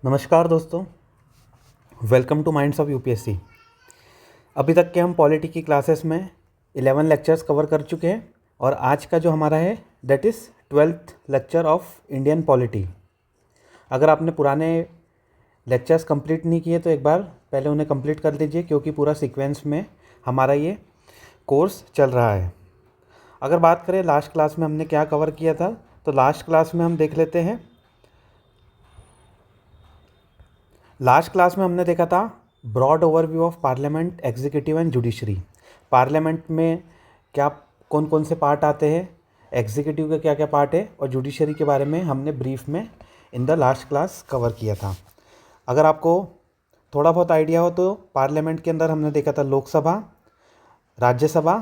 नमस्कार दोस्तों, welcome two minds of UPSC. अभी तक के हम पॉलिटी की क्लासेस में 11 लेक्चर्स कवर कर चुके हैं और आज का जो हमारा है that is 12th lecture of Indian polity. अगर आपने पुराने लेक्चर्स कंप्लीट नहीं किए तो एक बार पहले उन्हें कंप्लीट कर लीजिए, क्योंकि पूरा सीक्वेंस में हमारा ये कोर्स चल रहा है। अगर बात करें लास्ट क्लास में हमने क्या कवर किया था, तो लास्ट क्लास में हम देख लेते हैं। लास्ट क्लास में हमने देखा था broad overview of parliament, executive and judiciary. Parliament में क्या कौन कौन से पार्ट आते हैं, एग्जीक्यूटिव के क्या क्या पार्ट है और जुडिशरी के बारे में हमने ब्रीफ में इन द लास्ट क्लास कवर किया था। अगर आपको थोड़ा बहुत आइडिया हो तो पार्लियामेंट के अंदर हमने देखा था लोकसभा, राज्यसभा।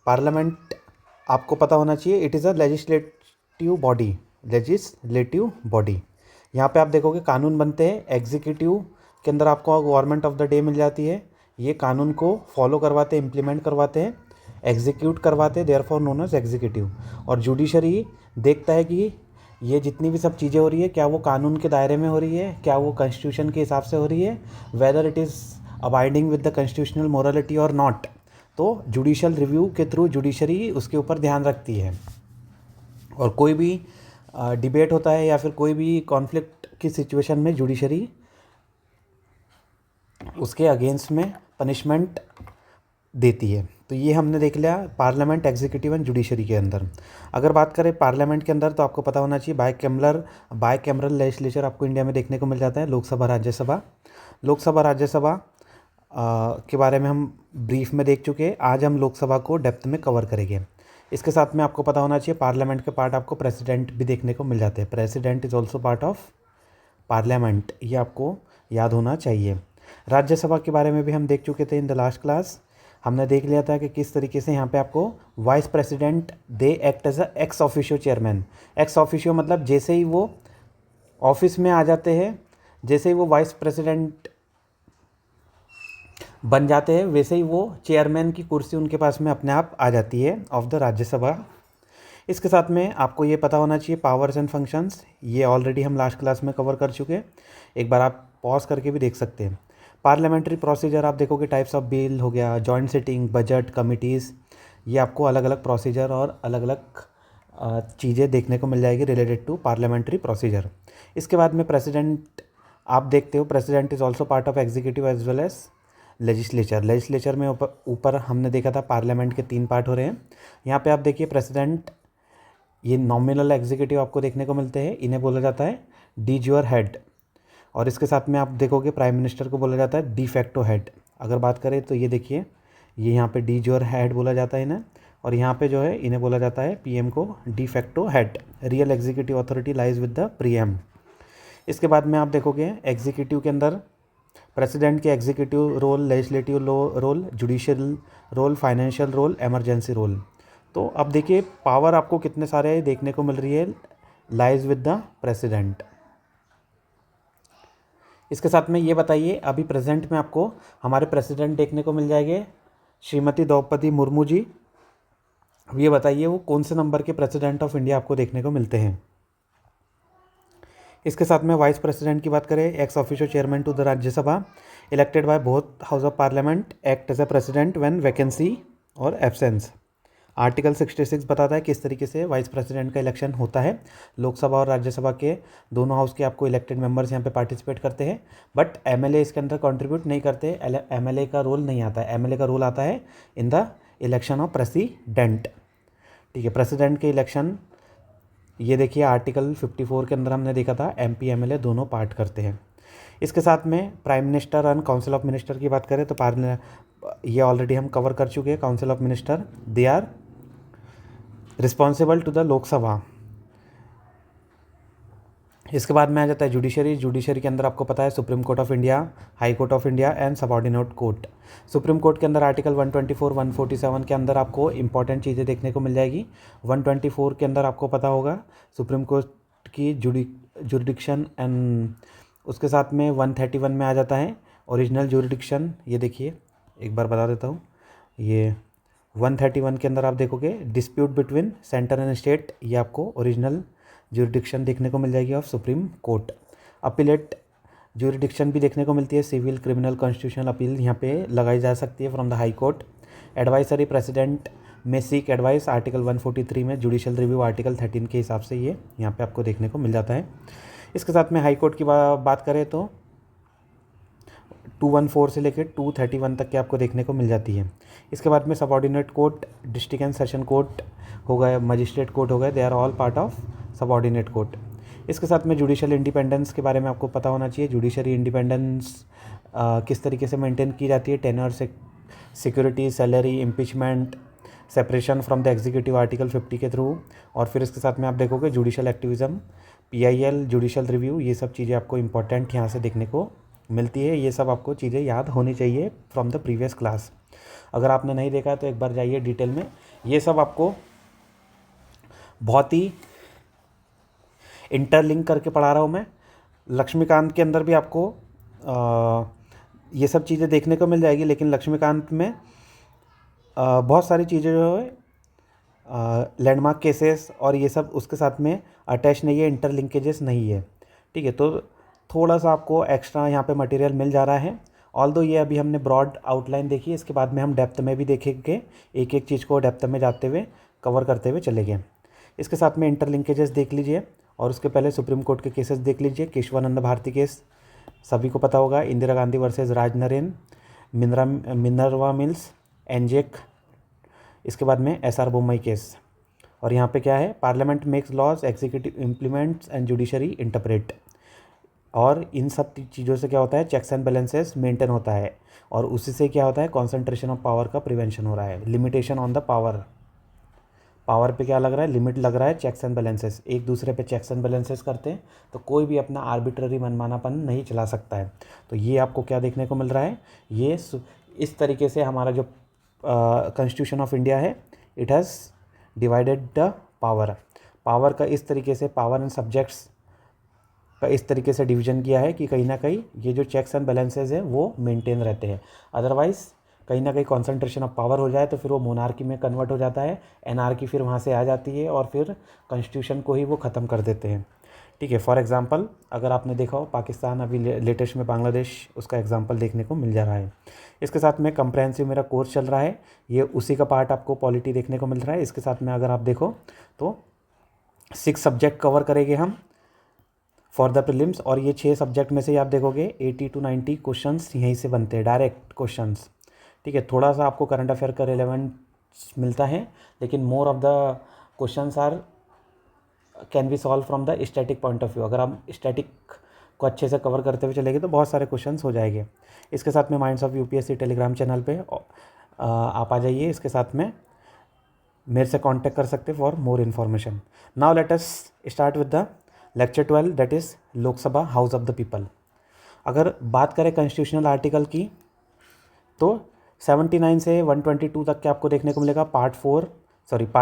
पार्लियामेंट आपको पता होना चाहिए, it is a legislative body. यहाँ पे आप देखोगे कानून बनते हैं। एग्जीक्यूटिव के अंदर आपको government of the day meal जाती है, ये कानून को फॉलो करवाते हैं, इम्प्लीमेंट करवाते हैं, एग्जीक्यूट करवाते हैं, देयरफॉर नोन एज एग्जीक्यूटिव। और जुडिशरी देखता है कि ये जितनी भी सब चीज़ें हो रही है क्या वो कानून के दायरे में हो रही है, क्या वो कॉन्स्टिट्यूशन के हिसाब से हो रही है, whether it is abiding with the constitutional morality और नॉट। तो जुडिशल रिव्यू के थ्रू जुडिशरी उसके ऊपर ध्यान रखती है। और कोई भी डिबेट होता है या फिर कोई भी कॉन्फ्लिक्ट की सिचुएशन में जुडिशरी उसके अगेंस्ट में पनिशमेंट देती है। तो ये हमने देख लिया पार्लियामेंट, एग्जीक्यूटिव एंड जुडिशरी के अंदर। अगर बात करें पार्लियामेंट के अंदर तो आपको पता होना चाहिए बाई कैमरल लेजिस्लेचर आपको इंडिया में देखने को मिल जाता है। लोकसभा, राज्यसभा के बारे में हम ब्रीफ में देख चुके हैं। आज हम लोकसभा को डेप्थ में कवर करेंगे। इसके साथ में आपको पता होना चाहिए पार्लियामेंट के पार्ट आपको प्रेसिडेंट भी देखने को मिल जाते हैं। President is also part of parliament, ये आपको याद होना चाहिए। राज्यसभा के बारे में भी हम देख चुके थे इन द लास्ट क्लास। हमने देख लिया था कि किस तरीके से यहाँ पे आपको vice president they act as a ex officio chairman. Ex officio मतलब जैसे ही वो ऑफिस में आ जाते हैं, जैसे ही वो वाइस प्रेसिडेंट बन जाते हैं, वैसे ही वो चेयरमैन की कुर्सी उनके पास में अपने आप आ जाती है ऑफ द राज्यसभा। इसके साथ में आपको ये पता होना चाहिए पावर्स एंड फंक्शंस, ये ऑलरेडी हम लास्ट क्लास में कवर कर चुके हैं। एक बार आप पॉज करके भी देख सकते हैं। पार्लियामेंट्री प्रोसीजर आप देखोगे, टाइप्स ऑफ बिल हो गया, जॉइंट सिटिंग, बजट, कमिटीज़, ये आपको अलग अलग प्रोसीजर और अलग अलग चीज़ें देखने को मिल जाएगी रिलेटेड टू पार्लियामेंट्री प्रोसीजर। इसके बाद में प्रेसिडेंट आप देखते हो, president is also part of executive as well as legislature में ऊपर हमने देखा था पार्लियामेंट के 3 पार्ट हो रहे हैं। यहाँ पे आप देखिए प्रेसिडेंट, ये नॉमिनल एग्जीक्यूटिव आपको देखने को मिलते हैं, इन्हें बोला जाता है डी ज्योर हेड। और इसके साथ में आप देखोगे प्राइम मिनिस्टर को बोला जाता है डी फैक्टो हेड। अगर बात करें तो ये देखिए, ये यहाँ पे डी ज्योर हेड बोला जाता है इन्हें, और यहाँ पे जो है इन्हें बोला जाता है पीएम को de facto head. Real executive authority lies with the PM. इसके बाद में आप देखोगे एग्जीक्यूटिव के अंदर प्रेसिडेंट के executive role, legislative role, judicial role, financial role, emergency role. तो अब देखिए पावर आपको कितने सारे देखने को मिल रही है, लाइज विद द प्रेसिडेंट। इसके साथ में ये बताइए, अभी प्रेजेंट में आपको हमारे प्रेसिडेंट देखने को मिल जाएंगे श्रीमती द्रौपदी मुर्मू जी। अब ये बताइए वो कौन से नंबर के प्रेसिडेंट ऑफ इंडिया आपको देखने को मिलते हैं। इसके साथ में वाइस प्रेसिडेंट की बात करें, ex officio chairman to the Rajya Sabha, elected by both house of parliament, act as a president when vacancy और एब्सेंस। आर्टिकल 66 बताता है किस तरीके से वाइस प्रेसिडेंट का इलेक्शन होता है। लोकसभा और राज्यसभा के दोनों हाउस के आपको इलेक्टेड मेंबर्स यहाँ पे पार्टिसिपेट करते हैं, बट एमएलए इसके अंदर कंट्रीब्यूट नहीं करते। एमएलए का रोल नहीं आता है, एमएलए का रोल आता है in the election of president. ठीक है, प्रेसिडेंट के इलेक्शन ये देखिए आर्टिकल 54 के अंदर हमने देखा था एमपी एमएलए दोनों पार्ट करते हैं। इसके साथ में prime minister and council of minister की बात करें तो ये ऑलरेडी हम कवर कर चुके हैं। Council of minister they are responsible to the Lok Sabha. इसके बाद में आ जाता है जुडिशरी के अंदर आपको पता है supreme court of India, high court of India and subordinate court. Supreme court के अंदर आर्टिकल 124, 147 के अंदर आपको इंपॉर्टेंट चीज़ें देखने को मिल जाएगी। 124 के अंदर आपको पता होगा सुप्रीम कोर्ट की जुरिडिक्शन, एंड उसके साथ में 131 में आ जाता है ओरिजिनल जुरिडिक्शन। ये देखिए एक बार बता देता हूँ, ये 131 के अंदर आप देखोगे dispute between centre and state, ये आपको ओरिजिनल जुरिडिक्शन देखने को मिल जाएगी of supreme court. Appellate jurisdiction भी देखने को मिलती है, सिविल, क्रिमिनल, कॉन्स्टिट्यूशनल अपील यहाँ पे लगाई जा सकती है from the high court. Advisory, president में सीक एडवाइस, आर्टिकल 143 में, जुडिशल रिव्यू आर्टिकल 13 के हिसाब से ये यहाँ पे आपको देखने को मिल जाता है। इसके साथ में हाई कोर्ट की बात करें तो 214 से लेकर 231 तक के आपको देखने को मिल जाती है। इसके बाद में subordinate court, district and session court हो गए, मजिस्ट्रेट कोर्ट हो गए, they are all part of subordinate court. इसके साथ में जुडिशल इंडिपेंडेंस के बारे में आपको पता होना चाहिए। जुडिशरी इंडिपेंडेंस किस तरीके से मेंटेन की जाती है, टेनर से, security, salary, impeachment, separation from the executive article 50 के थ्रू। और फिर इसके साथ में आप देखोगे judicial activism, PIL, judicial review, ये सब चीज़ें आपको इंपॉर्टेंट यहाँ से देखने को मिलती है। ये सब आपको चीज़ें याद होनी चाहिए फ्रॉम द प्रीवियस क्लास। अगर आपने नहीं देखा है तो एक बार जाइए डिटेल में, ये सब आपको बहुत ही इंटरलिंक करके पढ़ा रहा हूँ मैं। लक्ष्मीकांत के अंदर भी आपको ये सब चीज़ें देखने को मिल जाएगी, लेकिन लक्ष्मीकांत में बहुत सारी चीज़ें जो है लैंडमार्क केसेस और ये सब उसके साथ में अटैच नहीं है, इंटरलिंकेजेस नहीं है, ठीक है। तो थोड़ा सा आपको एक्स्ट्रा यहाँ पे मटेरियल मिल जा रहा है। ऑल्दो ये अभी हमने ब्रॉड आउटलाइन देखी है, इसके बाद में हम डेप्थ में भी देखेंगे, एक एक चीज़ को डेप्थ में जाते हुए कवर करते हुए चलेंगे। इसके साथ में इंटरलिंकेजेस देख लीजिए और उसके पहले सुप्रीम कोर्ट के केसेस देख लीजिए। केशवानंद भारती केस सभी को पता होगा, इंदिरा गांधी वर्सेस राज नरेन, मिनर्वा मिल्स, एनजेक। इसके बाद में SR बोम्मई केस। और यहाँ पे क्या है, parliament makes laws, executive implements and judiciary interpret. और इन सब चीज़ों से क्या होता है, चेक्स एंड बैलेंसेस मेंटेन होता है, और उसी से क्या होता है, कॉन्सेंट्रेशन ऑफ पावर का प्रिवेंशन हो रहा है। लिमिटेशन ऑन द पावर पे क्या लग रहा है, लिमिट लग रहा है। चेक्स एंड बैलेंसेस, एक दूसरे पे चेक्स एंड बैलेंसेस करते हैं तो कोई भी अपना आर्बिट्ररी मनमानापन नहीं चला सकता है। तो ये आपको क्या देखने को मिल रहा है, ये इस तरीके से हमारा जो कॉन्स्टिट्यूशन ऑफ इंडिया है, it has divided the power का इस तरीके से, पावर एंड सब्जेक्ट्स का इस तरीके से डिवीजन किया है कि कहीं ना कहीं ये जो चेक्स एंड बैलेंसेस है वो मेंटेन रहते हैं। अदरवाइज़ कहीं ना कहीं कॉन्सेंट्रेशन ऑफ पावर हो जाए तो फिर वो मोनार्की में कन्वर्ट हो जाता है, एनार्की फिर वहाँ से आ जाती है और फिर कॉन्स्टिट्यूशन को ही वो ख़त्म कर देते हैं, ठीक है। फॉर एग्जांपल अगर आपने देखा हो पाकिस्तान, अभी लेटेस्ट में बांग्लादेश, उसका एग्जांपल देखने को मिल जा रहा है। इसके साथ में कंप्रेहेंसिव मेरा कोर्स चल रहा है, ये उसी का पार्ट आपको पॉलिटी देखने को मिल रहा है। इसके साथ में अगर आप देखो तो 6 सब्जेक्ट कवर करेंगे हम फॉर द प्रीलिम्स, और ये 6 सब्जेक्ट में से आप देखोगे 80 to 90 क्वेश्चंस यहीं से बनते हैं, डायरेक्ट क्वेश्चंस, ठीक है। थोड़ा सा आपको करंट अफेयर का रिलेवेंस मिलता है, लेकिन more of the questions are can be solve from the static point of view. अगर आप स्टैटिक को अच्छे से कवर करते हुए चलेंगे तो बहुत सारे क्वेश्चंस हो जाएंगे। इसके साथ में minds of UPSC Telegram channel पे आप आ जाइए। इसके साथ में मेरे से कांटेक्ट कर सकते for more information. Now let us start with the lecture 12, that is Lok Sabha house of the people. अगर बात करें कॉन्स्टिट्यूशनल आर्टिकल की तो 79 से 122 तक के आपको देखने को मिलेगा, पार्ट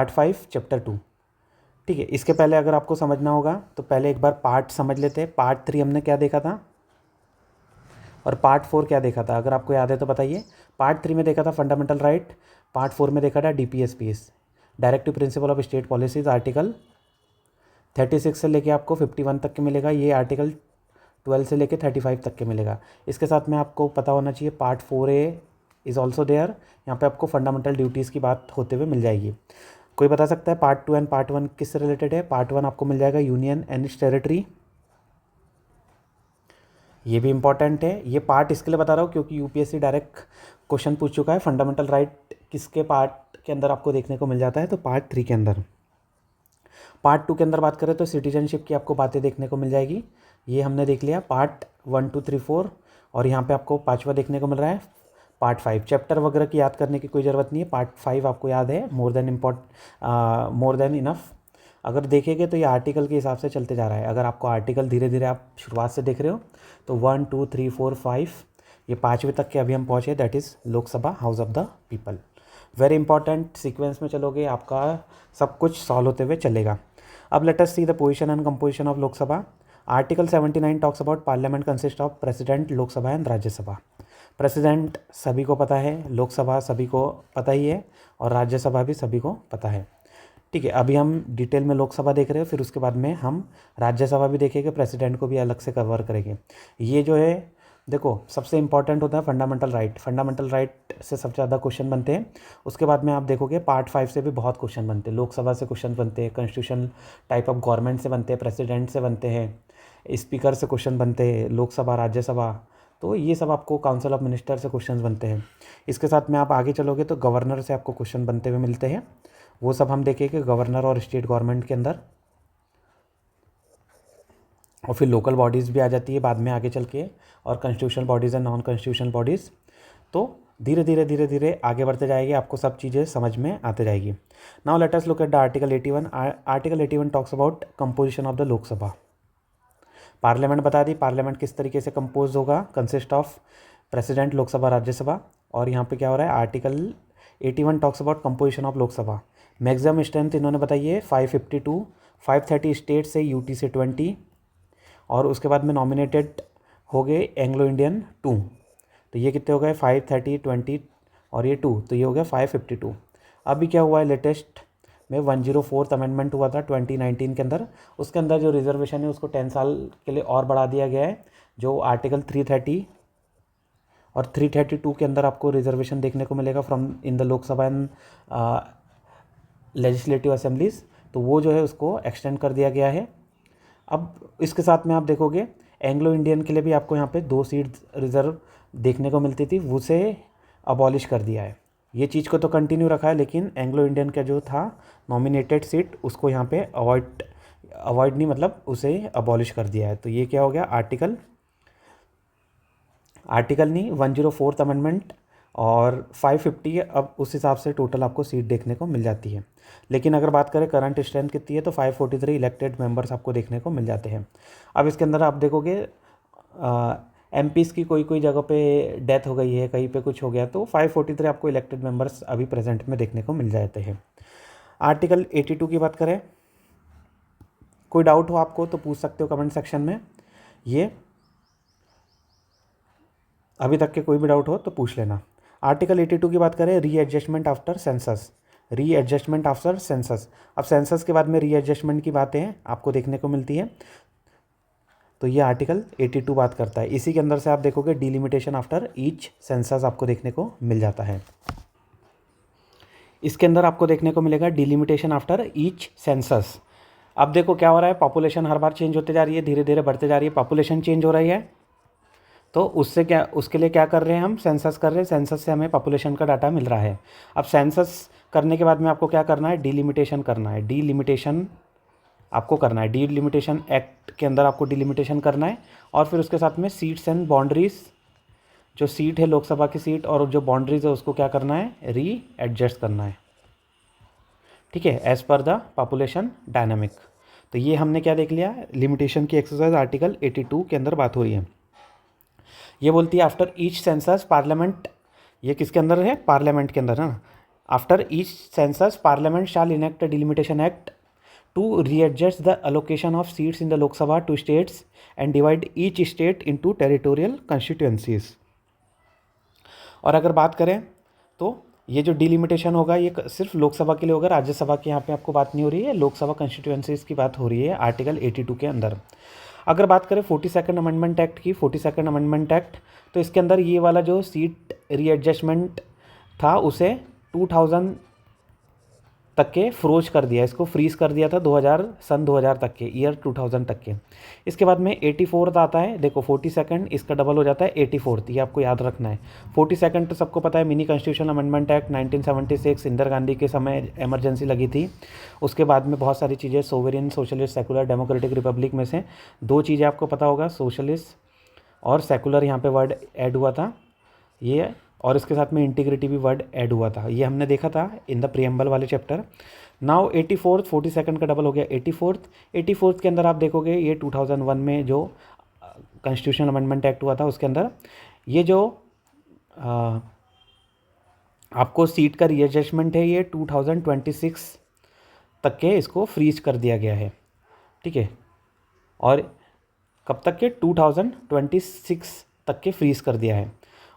5 चैप्टर 2, ठीक है। इसके पहले अगर आपको समझना होगा तो पहले एक बार पार्ट समझ लेते हैं। पार्ट 3 हमने क्या देखा था और पार्ट 4 क्या देखा था, अगर आपको याद है तो बताइए। पार्ट 3 में देखा था फंडामेंटल राइट, पार्ट 4 में देखा था DPSPs, directive principle of state policies, article 36 से लेके आपको 51 तक के मिलेगा। ये आर्टिकल 12 से लेके 35 तक के मिलेगा। इसके साथ में आपको पता होना चाहिए part 4A is also there, यहाँ पे आपको फंडामेंटल ड्यूटीज़ की बात होते हुए मिल जाएगी। कोई बता सकता है पार्ट 2 एंड पार्ट 1 किससे रिलेटेड है? पार्ट 1 आपको मिल जाएगा यूनियन एंड इट्स टेरिटरी, ये भी इंपॉर्टेंट है। ये पार्ट इसके लिए बता रहा हूँ क्योंकि UPSC डायरेक्ट क्वेश्चन पूछ चुका है, फंडामेंटल राइट किसके पार्ट के अंदर आपको देखने को मिल जाता है, तो पार्ट 3 के अंदर। पार्ट 2 के अंदर बात करें तो सिटीजनशिप की आपको बातें देखने को मिल जाएगी, ये हमने देख लिया पार्ट 1 2 3 4, और यहाँ पे आपको 5वां देखने को मिल रहा है पार्ट 5। चैप्टर वगैरह की याद करने की कोई ज़रूरत नहीं है, पार्ट 5 आपको याद है, मोर देन इनफ। अगर देखेंगे तो ये आर्टिकल के हिसाब से चलते जा रहा है। अगर आपको आर्टिकल धीरे धीरे आप शुरुआत से देख रहे हो तो 1 2 3 4 5 ये 5वें तक के अभी हम पहुँचे, that is Lok Sabha house of the people. Very important sequence में चलोगे आपका सब कुछ सॉल्व होते हुए चलेगा। अब late us see the position and composition of Lok Sabha. Article 79 talks about parliament consist of president, Lok Sabha and Rajya Sabha. President सभी को पता है, लोकसभा सभी को पता ही है, और राज्यसभा भी सभी को पता है। ठीक है, अभी हम डिटेल में लोकसभा देख रहे हैं, फिर उसके बाद में हम राज्यसभा भी देखेंगे, प्रेसिडेंट को भी अलग से कवर करेंगे। ये जो है देखो सबसे इंपॉर्टेंट होता है फंडामेंटल राइट। फंडामेंटल राइट से सबसे ज़्यादा क्वेश्चन बनते हैं। उसके बाद में आप देखोगे पार्ट 5 से भी बहुत क्वेश्चन बनते हैं। लोकसभा से क्वेश्चन बनते हैं, कॉन्स्टिट्यूशन टाइप ऑफ गवर्नमेंट से बनते हैं, प्रेसिडेंट से बनते हैं, स्पीकर से क्वेश्चन बनते हैं, लोकसभा राज्यसभा, तो ये सब आपको काउंसिल ऑफ मिनिस्टर से क्वेश्चन बनते हैं। इसके साथ में आप आगे चलोगे तो गवर्नर से आपको क्वेश्चन बनते हुए मिलते हैं। वो सब हम देखेंगे गवर्नर और स्टेट गवर्नमेंट के अंदर। और फिर लोकल बॉडीज़ भी आ जाती है बाद में आगे चल के, और constitutional bodies and non constitutional bodies. तो धीरे धीरे धीरे धीरे आगे बढ़ते जाएगी, आपको सब चीज़ें समझ में आते जाएगी। Now let us look at the article 81। Article 81 talks about composition of the Lok Sabha. Parliament बता दी, पार्लियामेंट किस तरीके से कंपोज होगा, consist of president, Lok Sabha, Rajya Sabha. और यहाँ पे क्या हो रहा है, article 81 talks about composition of Lok Sabha. Maximum strength इन्होंने बताई है 552, 530 स्टेट से, यूटी से 20, और उसके बाद में नॉमिनेटेड हो गए एंग्लो इंडियन 2। तो ये कितने हो गए 530, 20 और ये 2, तो ये हो गया 552। अभी क्या हुआ है लेटेस्ट में 104th अमेंडमेंट हुआ था 2019 के अंदर। उसके अंदर जो रिजर्वेशन है उसको 10 साल के लिए और बढ़ा दिया गया है। जो आर्टिकल 330 और 332 के अंदर आपको रिजर्वेशन देखने को मिलेगा from in the Lok Sabha and legislative assemblies, तो वो जो है उसको एक्सटेंड कर दिया गया है। अब इसके साथ में आप देखोगे एंग्लो इंडियन के लिए भी आपको यहाँ पे 2 सीट रिजर्व देखने को मिलती थी, उसे अबॉलिश कर दिया है। ये चीज़ को तो कंटिन्यू रखा है, लेकिन एंग्लो इंडियन का जो था नॉमिनेटेड सीट उसको यहाँ पे अवॉइड नहीं, मतलब उसे अबॉलिश कर दिया है। तो ये क्या हो गया, आर्टिकल नहीं 104th अमेंडमेंट और 550, अब उस हिसाब से टोटल आपको सीट देखने को मिल जाती है। लेकिन अगर बात करें करंट स्ट्रेंथ कितनी है तो 543 इलेक्टेड मेंबर्स आपको देखने को मिल जाते हैं। अब इसके अंदर आप देखोगे एमपीज़ की कोई कोई जगह पे डेथ हो गई है, कहीं पे कुछ हो गया, तो 543 आपको इलेक्टेड मेंबर्स अभी प्रेजेंट में देखने को मिल जाते हैं। आर्टिकल 82 की बात करें, कोई डाउट हो आपको तो पूछ सकते हो कमेंट सेक्शन में। ये अभी तक के कोई भी डाउट हो तो पूछ लेना। आर्टिकल 82 की बात करें, readjustment after census. Readjustment after census, अब सेंसस के बाद में रीएडजस्टमेंट की बातें आपको देखने को मिलती है, तो ये आर्टिकल 82 बात करता है। इसी के अंदर से आप देखोगे डिलिमिटेशन आफ्टर ईच सेंसस आपको देखने को मिल जाता है। इसके अंदर आपको देखने को मिलेगा डिलिमिटेशन आफ्टर ईच सेंसस। अब देखो क्या हो रहा है, पॉपुलेशन हर बार चेंज होते जा रही है, धीरे धीरे बढ़ते जा रही है, पॉपुलेशन चेंज हो रही है, तो उससे क्या, उसके लिए क्या कर रहे हैं हम, सेंसस कर रहे हैं। सेंसस से हमें पॉपुलेशन का डाटा मिल रहा है। अब सेंसस करने के बाद में आपको क्या करना है, डिलिमिटेशन करना है। डिलिमिटेशन आपको करना है, डिलिमिटेशन एक्ट के अंदर आपको डिलिमिटेशन करना है। और फिर उसके साथ में सीट्स एंड बाउंड्रीज, जो सीट है लोकसभा की सीट और जो बाउंड्रीज है उसको क्या करना है, री एडजस्ट करना है। ठीक है, as per the population dynamic. तो ये हमने क्या देख लिया, लिमिटेशन की एक्सरसाइज आर्टिकल 82 के अंदर बात हो रही है। ये बोलती है आफ्टर ईच सेंसस पार्लियामेंट, ये किसके अंदर है, पार्लियामेंट के अंदर है ना। After each census parliament shall enact a delimitation act to readjust the allocation of seats in the Lok Sabha to states and divide each state into territorial constituencies. और अगर बात करें तो ये जो डिलिमिटेशन होगा ये सिर्फ लोकसभा के लिए होगा, राज्यसभा की यहाँ पे आपको बात नहीं हो रही है, लोकसभा कंस्टिट्यूएंसीज की बात हो रही है आर्टिकल 82 के अंदर। अगर बात करें 42nd अमेंडमेंट एक्ट की, 42nd अमेंडमेंट एक्ट, तो इसके अंदर ये वाला जो सीट रीएडजस्टमेंट था उसे 2000 तक के फ्रोज कर दिया, इसको फ्रीज कर दिया था 2000 तक के, ईयर 2000 तक के। इसके बाद में 84th आता है, देखो 42nd इसका डबल हो जाता है 84th, ये आपको याद रखना है। 42nd तो सबको पता है, mini constitution amendment act 1976, Indira Gandhi के समय इमरजेंसी लगी थी। उसके बाद में बहुत सारी चीज़ें, sovereign, socialist, secular, democratic Republic में से 2 चीज़ें आपको पता होगा, सोशलिस्ट और सेकुलर, यहाँ पे वर्ड ऐड हुआ था ये, और इसके साथ में इंटीग्रिटी भी वर्ड ऐड हुआ था, ये हमने देखा था इन द प्रियम्बल वाले चैप्टर। नाउ 84th, 42nd का डबल हो गया 84th के अंदर आप देखोगे ये 2001 में जो कॉन्स्टिट्यूशन अमेंडमेंट एक्ट हुआ था उसके अंदर ये जो आपको सीट का रीएडजस्टमेंट है ये 2026 तक के इसको फ्रीज कर दिया गया है। ठीक है, और कब तक के, 2026 तक के फ्रीज कर दिया है।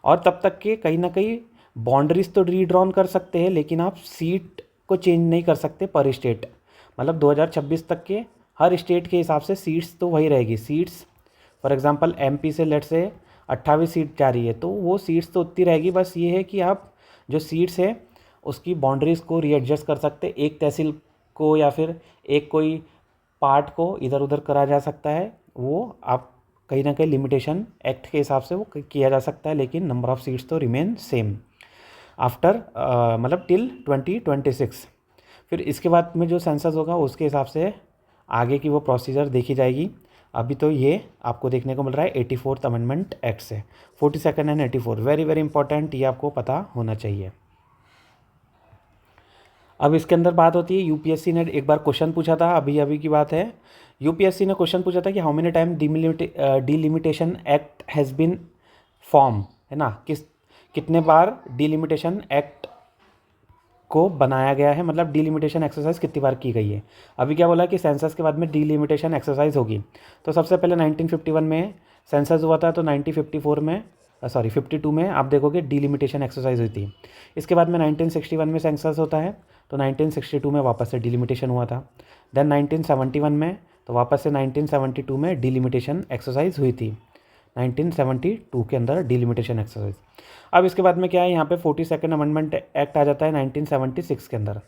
और तब तक के कहीं ना कहीं बाउंड्रीज तो रीड्रॉन कर सकते हैं, लेकिन आप सीट को चेंज नहीं कर सकते पर स्टेट, मतलब 2026 तक के हर स्टेट के हिसाब से सीट्स तो वही रहेगी। सीट्स फॉर एग्जांपल एमपी से लेट से 28 सीट जा रही है तो वो सीट्स तो उतनी रहेगी, बस ये है कि आप जो सीट्स है उसकी बाउंड्रीज़ को रीएडजस्ट कर सकते, एक तहसील को या फिर एक कोई पार्ट को इधर उधर करा जा सकता है, वो आप कहीं ना कहीं लिमिटेशन एक्ट के हिसाब से वो किया जा सकता है, लेकिन नंबर ऑफ़ सीट्स तो रिमेन सेम आफ्टर मतलब टिल 2026। फिर इसके बाद में जो सेंसस होगा उसके हिसाब से आगे की वो प्रोसीजर देखी जाएगी। अभी तो ये आपको देखने को मिल रहा है 84th अमेंडमेंट एक्ट से। 42nd and 84 very very important, ये आपको पता होना चाहिए। अब इसके अंदर बात होती है, यूपीएससी ने एक बार क्वेश्चन पूछा था, अभी अभी की बात है, यूपीएससी ने क्वेश्चन पूछा था कि how many time delimitation act has been form, है ना, कितने बार डिलिमिटेशन एक्ट को बनाया गया है, मतलब डिलिमिटेशन एक्सरसाइज कितनी बार की गई है। अभी क्या बोला कि सेंसस के बाद में डिलिमिटेशन एक्सरसाइज होगी, तो सबसे पहले 1951 में सेंसस हुआ था, तो 1952 में 52 में आप देखोगे डिलिमिटेशन एक्सरसाइज हुई थी। इसके बाद में 1961 में सेंसस होता है, तो 1962 में वापस से डिलिमिटेशन हुआ था। देन 1971 में, तो वापस से 1972 में डिलिमिटेशन एक्सरसाइज हुई थी, 1972 के अंदर डिलिमिटेशन एक्सरसाइज। अब इसके बाद में क्या है, यहाँ पे 42nd अमेंडमेंट एक्ट आ जाता है 1976 के अंदर।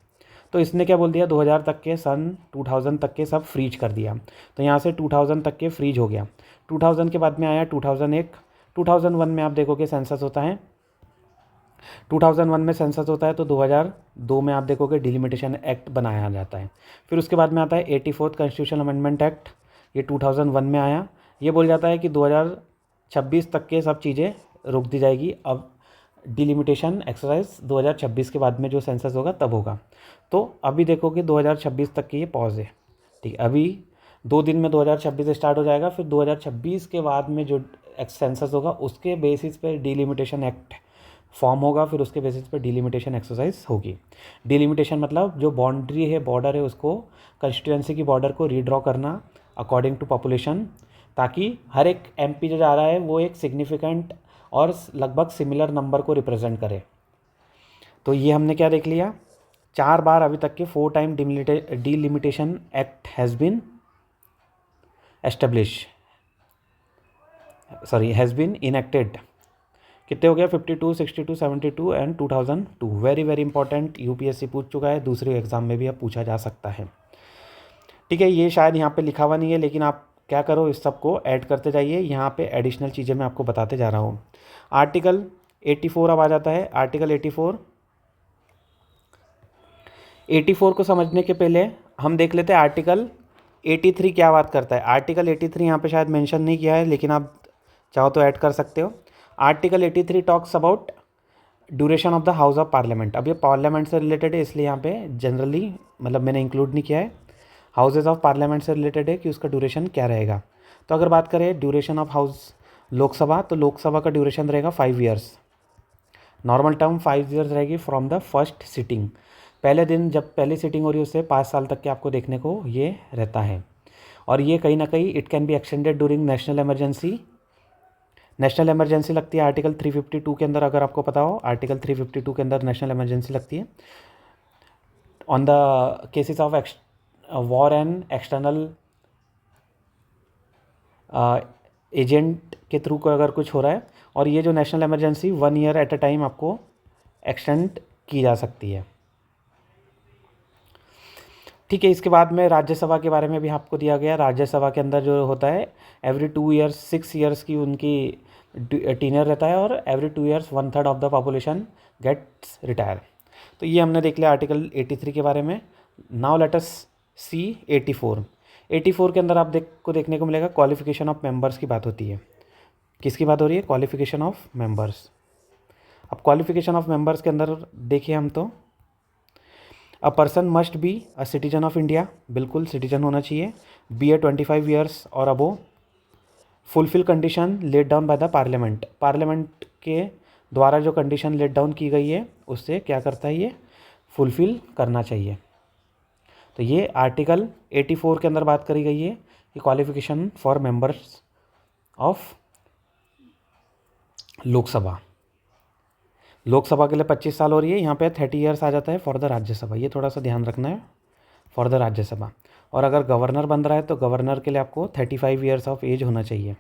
तो इसने क्या बोल दिया, 2000 तक के सन 2000 तक के सब फ्रीज कर दिया, तो यहाँ से 2000 तक के फ्रीज हो गया। 2000 के बाद में आया 2001, 2001 में आप देखोगे सेंसस होता है, 2001 में सेंसस होता है, तो 2002 में आप देखोगे डिलिमिटेशन एक्ट बनाया जाता है। फिर उसके बाद में आता है 84th कॉन्स्टिट्यूशन अमेंडमेंट एक्ट, ये 2001 में आया। ये बोल जाता है कि 2026 तक के सब चीज़ें रोक दी जाएगी, अब डिलिमिटेशन एक्सरसाइज 2026 के बाद में जो सेंसस होगा तब होगा। तो अभी देखोगे 2026 तक की ये पॉज है, ठीक है। अभी 2 दिन में 2026 स्टार्ट हो जाएगा, फिर 2026 के बाद में जो सेंसस होगा उसके बेसिस पे डिलिमिटेशन एक्ट फॉर्म होगा, फिर उसके बेसिस पे डिलिमिटेशन एक्सरसाइज होगी। डिलिमिटेशन मतलब जो बाउंड्री है, बॉर्डर है, उसको कंस्टिट्यूएंसी की बॉर्डर को रीड्रॉ करना अकॉर्डिंग टू पॉपुलेशन, ताकि हर एक एमपी जो जा रहा है वो एक सिग्निफिकेंट और लगभग सिमिलर नंबर को रिप्रेजेंट करे। तो ये हमने क्या देख लिया, 4 बार अभी तक के 4 time delimitation act has been has been enacted. कितने हो गया, 52, 62, 72 and 2002। Very very important, UPSC पूछ चुका है, दूसरे एग्जाम में भी अब पूछा जा सकता है, ठीक है। ये शायद यहाँ पे लिखा हुआ नहीं है, लेकिन आप क्या करो, इस सब को ऐड करते जाइए, यहाँ पे एडिशनल चीज़ें मैं आपको बताते जा रहा हूँ। आर्टिकल 84 अब आ जाता है, आर्टिकल 84 को समझने के पहले हम देख लेते हैं आर्टिकल 83 क्या बात करता है। आर्टिकल 83 यहाँ पे शायद मेंशन नहीं किया है, लेकिन आप चाहो तो ऐड कर सकते हो। Article 83 talks about duration of the house of parliament. अब ये पार्लियामेंट से रिलेटेड है, इसलिए यहाँ पे जनरली मतलब मैंने इंक्लूड नहीं किया है। हाउसेज ऑफ पार्लियामेंट से रिलेटेड है कि उसका ड्यूरेशन क्या रहेगा। तो अगर बात करें ड्यूरेशन ऑफ हाउस लोकसभा, तो लोकसभा का ड्यूरेशन रहेगा 5 ईयर्स, नॉर्मल टर्म 5 ईयर्स रहेगी फ्रॉम द फर्स्ट सिटिंग। पहले दिन जब पहली सिटिंग हो रही है उससे 5 साल तक के आपको देखने को ये रहता है। और ये कहीं ना कहीं it can be extended during national emergency. National emergency लगती है आर्टिकल 352 के अंदर, अगर आपको पता हो आर्टिकल 352 के अंदर नेशनल इमरजेंसी लगती है on the cases of war and external agent के थ्रू को अगर कुछ हो रहा है। और ये जो national emergency 1 year at a time आपको एक्सटेंड की जा सकती है, ठीक है। इसके बाद में राज्यसभा के बारे में भी आपको दिया गया। राज्यसभा के अंदर जो होता है एवरी 2 ईयर्स 6 ईयर्स की उनकी टीनियर रहता है, और every 2 years 1/3 of the population gets retire. तो ये हमने देख लिया आर्टिकल 83 के बारे में। नाउ लेट अस सी 84 के अंदर आप देखने को मिलेगा क्वालिफिकेशन ऑफ मेंबर्स की बात होती है। किसकी बात हो रही है, क्वालिफिकेशन ऑफ मेंबर्स। अब क्वालिफिकेशन ऑफ मेंबर्स के अंदर देखिए हम, तो a person must be a citizen of India, बिल्कुल सिटीजन होना चाहिए, बी ए 25 ईयर्स और above, fulfil condition laid down by the parliament के द्वारा जो कंडीशन लेट डाउन की गई है उससे क्या करता है, ये फुलफिल करना चाहिए। तो ये आर्टिकल 84 के अंदर बात करी गई है कि qualification for members of Lok Sabha. Lok Sabha के लिए 25 साल हो रही है, यहाँ पे 30 ईयर्स आ जाता है फॉर द राज्यसभा, ये थोड़ा सा ध्यान रखना है, फॉर द राज्यसभा। और अगर गवर्नर बन रहा है तो गवर्नर के लिए आपको 35 ईयर्स ऑफ एज होना चाहिए।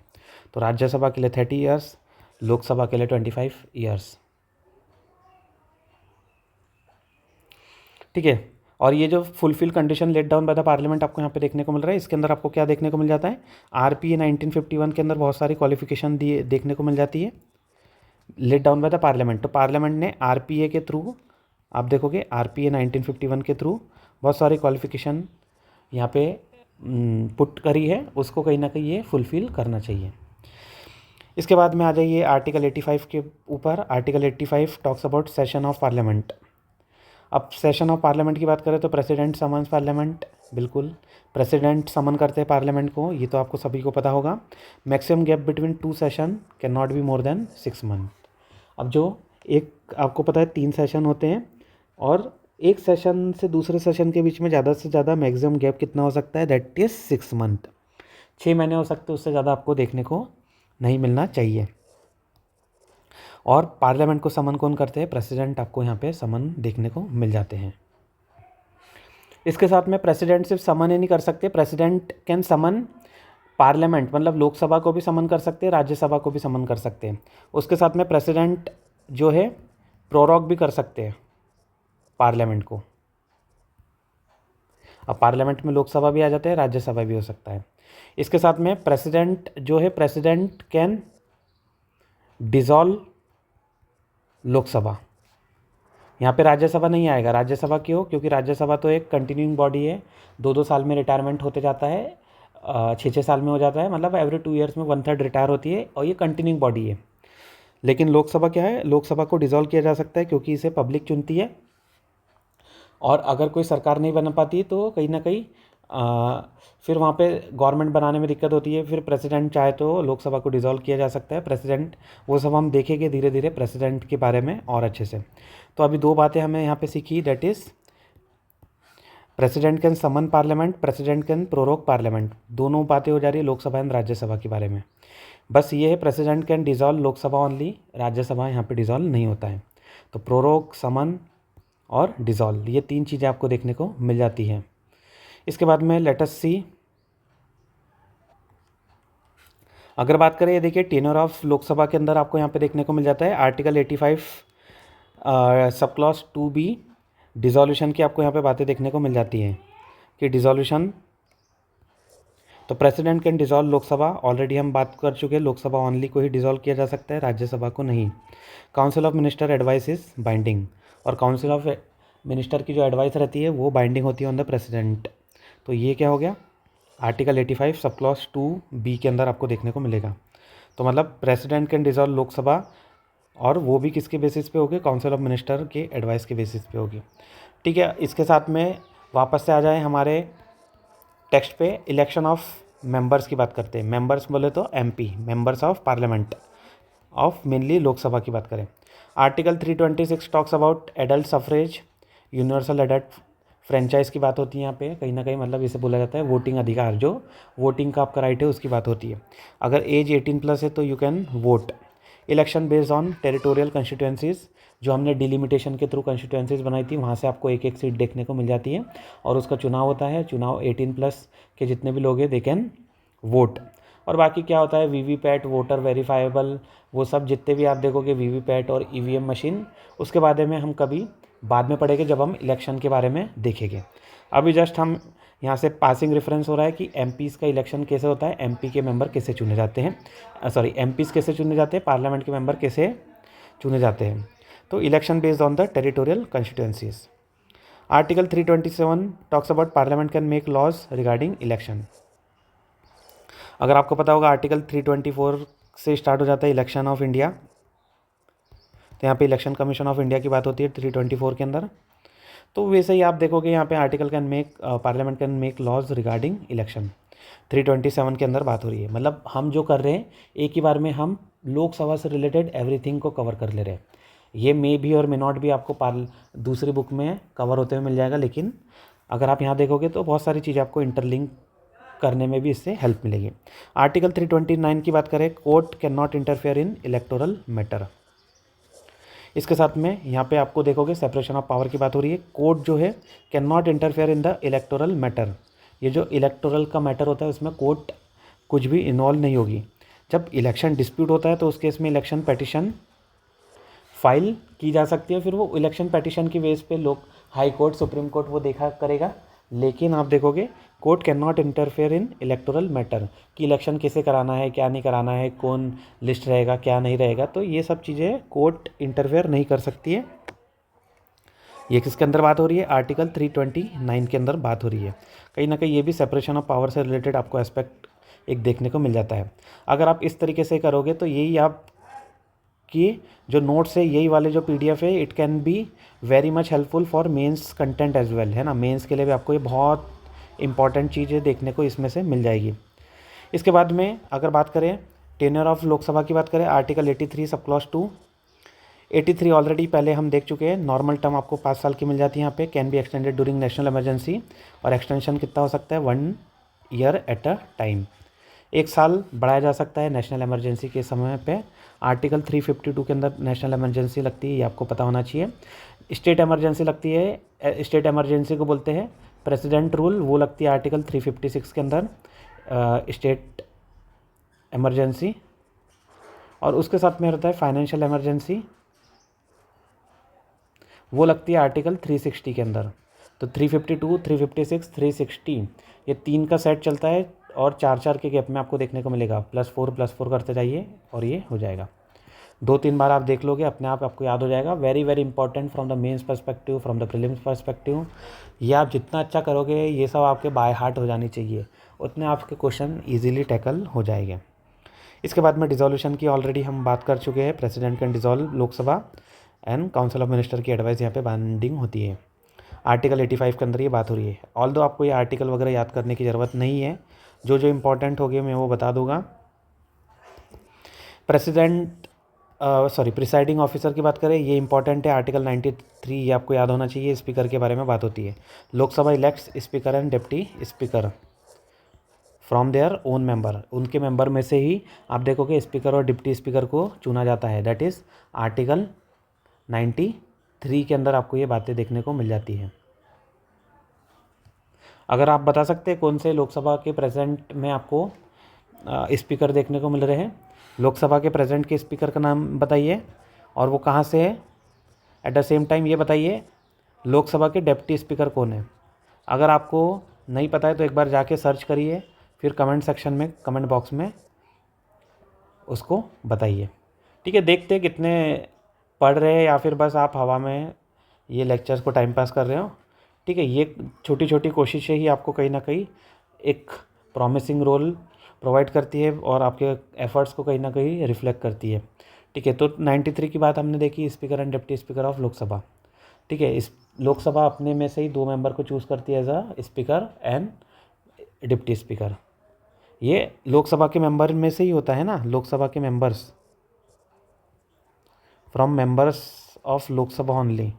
तो राज्यसभा के लिए 30 ईयर्स, लोकसभा के लिए 25 ईयर्स। ठीक है। और ये जो fulfil condition laid down by the parliament आपको यहाँ पे देखने को मिल रहा है, इसके अंदर आपको क्या देखने को मिल जाता है, आरपीए 1951 के अंदर बहुत सारी क्वालिफिकेशन दिए देखने को मिल जाती है, laid down by the parliament. तो पार्लियामेंट ने आरपीए के थ्रू, आप देखोगे आरपीए 1951 के थ्रू बहुत सारी क्वालिफिकेशन यहाँ पे पुट करी है, उसको कहीं ना कहीं ये फुलफिल करना चाहिए। इसके बाद में आ जाइए आर्टिकल 85 के ऊपर। Article 85 talks about session of parliament. अब सेशन ऑफ पार्लियामेंट की बात करें तो प्रेसिडेंट समन्स पार्लियामेंट, बिल्कुल प्रेसिडेंट समन करते हैं पार्लियामेंट को, ये तो आपको सभी को पता होगा। Maximum gap between 2 session can not be more than 6 month. अब जो एक आपको पता है 3 सेशन होते हैं, और एक सेशन से दूसरे सेशन के बीच में ज़्यादा से ज़्यादा मैक्सिमम गैप कितना हो सकता है, दैट इज़ 6 मंथ। 6 महीने हो सकते हैं, उससे ज़्यादा आपको देखने को नहीं मिलना चाहिए। और पार्लियामेंट को समन कौन करते हैं, प्रेसिडेंट आपको यहाँ पे समन देखने को मिल जाते हैं। इसके साथ में प्रेसिडेंट सिर्फ समन ही नहीं कर सकते, प्रेसिडेंट कैन समन पार्लियामेंट, मतलब लोकसभा को भी समन कर सकते हैं, राज्यसभा को भी समन कर सकते हैं। उसके साथ में प्रेसिडेंट जो है प्रोरोग भी कर सकते हैं पार्लियामेंट को। अब पार्लियामेंट में लोकसभा भी आ जाते हैं, राज्यसभा भी हो सकता है। इसके साथ में प्रेसिडेंट जो है, प्रेसिडेंट कैन डिसॉल्व लोकसभा। यहाँ पे राज्यसभा नहीं आएगा। राज्यसभा क्यों, क्योंकि राज्यसभा तो एक कंटिन्यूइंग बॉडी है, 2-2 साल में रिटायरमेंट होते जाता है, 6-6 साल में हो जाता है, मतलब एवरी 2 ईयर्स में 1/3 रिटायर होती है, और ये कंटिन्यूइंग बॉडी है। लेकिन लोकसभा क्या है, लोकसभा को डिसॉल्व किया जा सकता है क्योंकि इसे पब्लिक चुनती है, और अगर कोई सरकार नहीं बन पाती तो कहीं ना कहीं फिर वहाँ पे गवर्नमेंट बनाने में दिक्कत होती है, फिर प्रेसिडेंट चाहे तो लोकसभा को डिसॉल्व किया जा सकता है। प्रेसिडेंट, वो सब हम देखेंगे धीरे धीरे प्रेसिडेंट के बारे में और अच्छे से। तो अभी 2 बातें हमें यहाँ पे सीखी, that is president can summon parliament, president can prorogue parliament. दोनों बातें हो जा रही है लोकसभा एंड राज्यसभा के बारे में। बस ये है, president can dissolve Lok Sabha only, Rajya Sabha यहाँ पे डिसॉल्व नहीं होता है। तो प्रोरोग, समन और डिसॉल्व, ये 3 चीज़ें आपको देखने को मिल जाती हैं। इसके बाद में लेट अस सी, अगर बात करें, ये देखिए टेन्योर ऑफ लोकसभा के अंदर आपको यहाँ पे देखने को मिल जाता है article 85 sub clause 2B, dissolution की आपको यहाँ पे बातें देखने को मिल जाती हैं कि डिसॉल्यूशन, तो president can dissolve Lok Sabha, already हम बात कर चुके हैं, लोकसभा ओनली को ही डिसॉल्व किया जा सकता है, राज्यसभा को नहीं। Council of minister advice is binding, और काउंसिल ऑफ मिनिस्टर की जो एडवाइस रहती है वो बाइंडिंग होती है ऑन द प्रेसिडेंट। तो ये क्या हो गया, आर्टिकल 85 सब क्लॉज 2B के अंदर आपको देखने को मिलेगा। तो मतलब प्रेसिडेंट कैन डिसॉल्व लोकसभा, और वो भी किसके बेसिस पे होगी, काउंसिल ऑफ मिनिस्टर के एडवाइस के बेसिस पे होगी। ठीक है। इसके साथ में वापस से आ जाए हमारे टेक्स्ट पे, इलेक्शन ऑफ मेंबर्स की बात करते हैं। मेंबर्स बोले तो MP, members of parliament of mainly Lok Sabha की बात करें। Article 326 talks about adult suffrage, universal adult franchise की बात होती है यहाँ पे, कहीं ना कहीं मतलब इसे बोला जाता है वोटिंग अधिकार, जो वोटिंग का आपका राइट है उसकी बात होती है। अगर एज 18+ है तो you can vote. Election based on territorial constituencies, जो हमने डिलिमिटेशन के थ्रू कंस्टिट्यूएंसीज बनाई थी, वहाँ से आपको एक सीट देखने को मिल जाती है, और उसका चुनाव होता है। चुनाव 18+ के जितने भी लोग हैं दे कैन वोट। और बाकी क्या होता है, VVPAT, वोटर वेरीफाइबल, वो सब जितने भी आप देखोगे VVPAT और EVM मशीन, उसके बारे में हम कभी बाद में पढ़ेंगे जब हम इलेक्शन के बारे में देखेंगे। अभी जस्ट हम यहाँ से पासिंग रेफरेंस हो रहा है कि MPs का इलेक्शन कैसे होता है, MP के मेंबर कैसे चुने जाते हैं, MPs कैसे चुने जाते हैं, पार्लियामेंट के मेंबर कैसे चुने जाते हैं। तो election based on the territorial constituencies. Article 327 talks about parliament can make laws regarding election. अगर आपको पता होगा आर्टिकल 324 से स्टार्ट हो जाता है इलेक्शन ऑफ इंडिया, तो यहाँ पे इलेक्शन कमीशन ऑफ इंडिया की बात होती है 324 के अंदर। तो वैसे ही आप देखोगे यहाँ पे article can make, parliament can make laws regarding election, 327 के अंदर बात हो रही है। मतलब हम जो कर रहे हैं, एक ही बार में हम लोकसभा से रिलेटेड एवरीथिंग को कवर कर ले रहे हैं। ये मे भी और मे नॉट भी आपको दूसरी बुक में कवर होते हुए मिल जाएगा, लेकिन अगर आप यहाँ देखोगे तो बहुत सारी चीज़ें आपको इंटरलिंक करने में भी इससे हेल्प मिलेगी। आर्टिकल 329 की बात करें, court can not interfere in electoral matter. इसके साथ में यहाँ पे आपको देखोगे सेपरेशन ऑफ पावर की बात हो रही है। कोर्ट जो है can not interfere in the electoral matter. ये जो इलेक्टोरल का मैटर होता है उसमें कोर्ट कुछ भी इन्वॉल्व नहीं होगी। जब इलेक्शन डिस्प्यूट होता है तो उस केस में इलेक्शन पेटिशन फाइल की जा सकती है, फिर वो इलेक्शन पेटिशन की बेस पे लोग हाई कोर्ट, सुप्रीम कोर्ट वो देखा करेगा। लेकिन आप देखोगे court can not interfere in electoral matter कि इलेक्शन कैसे कराना है, क्या नहीं कराना है, कौन लिस्ट रहेगा, क्या नहीं रहेगा, तो ये सब चीज़ें कोर्ट इंटरफेयर नहीं कर सकती है। ये किसके अंदर बात हो रही है? आर्टिकल 329 के अंदर बात हो रही है। कहीं ना कहीं ये भी सेपरेशन ऑफ पावर से रिलेटेड आपको एस्पेक्ट एक देखने को मिल जाता है। अगर आप इस तरीके से करोगे तो यही आप कि जो नोट्स है, यही वाले जो पीडीएफ है, it can be very much helpful for mains content as well, है ना। मेंस के लिए भी आपको ये बहुत इंपॉर्टेंट चीज़ें देखने को इसमें से मिल जाएगी। इसके बाद में अगर बात करें टेन्योर ऑफ लोकसभा की बात करें, आर्टिकल 83 सब क्लॉज 2। 83 ऑलरेडी पहले हम देख चुके हैं। नॉर्मल टर्म आपको 5 साल की मिल जाती है यहाँ पे। Can be extended during national emergency, और एक्सटेंशन कितना हो सकता है? 1 ईयर एट अ टाइम, 1 साल बढ़ाया जा सकता है नेशनल इमरजेंसी के समय पे। आर्टिकल 352 के अंदर नेशनल इमरजेंसी लगती है, ये आपको पता होना चाहिए। स्टेट इमरजेंसी लगती है, स्टेट इमरजेंसी को बोलते हैं प्रेसिडेंट रूल, वो लगती है आर्टिकल 356 के अंदर स्टेट इमरजेंसी। और उसके साथ में रहता है फाइनेंशियल इमरजेंसी, वो लगती है आर्टिकल 360 के अंदर। तो 352, 356, 360 ये 3 का सेट चलता है, और 4-4 के गैप में आपको देखने को मिलेगा। +4 करते जाइए और ये हो जाएगा। 2-3 बार आप देख लोगे, अपने आप आपको याद हो जाएगा। Very very important from the mains perspective, from the prelims perspective. ये आप जितना अच्छा करोगे, ये सब आपके बाय हार्ट हो जानी चाहिए, उतने आपके क्वेश्चन ईजिली टैकल हो जाएंगे। इसके बाद में डिसोल्यूशन की ऑलरेडी हम बात कर चुके हैं। President can dissolve Lok Sabha and council of minister की एडवाइस यहाँ पे बाइंडिंग होती है। आर्टिकल 85 के अंदर ये बात हो रही है। ऑल्दो आपको ये आर्टिकल वगैरह याद करने की ज़रूरत नहीं है, जो जो इम्पोर्टेंट हो गए मैं वो बता दूंगा। प्रिसाइडिंग ऑफिसर की बात करें, ये इंपॉर्टेंट है। आर्टिकल 93 ये आपको याद होना चाहिए। स्पीकर के बारे में बात होती है। Lok Sabha elects speaker and deputy speaker from their own member, उनके मेंबर में से ही आप देखोगे स्पीकर और डिप्टी स्पीकर को चुना जाता है। दैट इज़ आर्टिकल 93 के अंदर आपको ये बातें देखने को मिल जाती है। अगर आप बता सकते हैं कौन से लोकसभा के प्रेजेंट में आपको स्पीकर देखने को मिल रहे हैं, लोकसभा के प्रेजेंट के स्पीकर का नाम बताइए और वो कहाँ से है। एट द सेम टाइम ये बताइए लोकसभा के डिप्टी स्पीकर कौन है। अगर आपको नहीं पता है तो एक बार जाके सर्च करिए, फिर कमेंट सेक्शन में, कमेंट बॉक्स में उसको बताइए। ठीक है, देखते कितने पढ़ रहे हैं या फिर बस आप हवा में ये लेक्चर्स को टाइम पास कर रहे हो। ठीक है, ये छोटी छोटी कोशिशें ही आपको कहीं ना कहीं एक प्रॉमिसिंग रोल प्रोवाइड करती है और आपके एफर्ट्स को कहीं ना कहीं रिफ्लेक्ट करती है। ठीक है, तो 93 की बात हमने देखी, speaker and deputy speaker of Lok Sabha. ठीक है, इस लोकसभा अपने में से ही 2 मेंबर को चूज़ करती है as a speaker and deputy speaker. ये लोकसभा के मेंबर में से ही होता है ना, लोकसभा के members, from members of Lok Sabha only.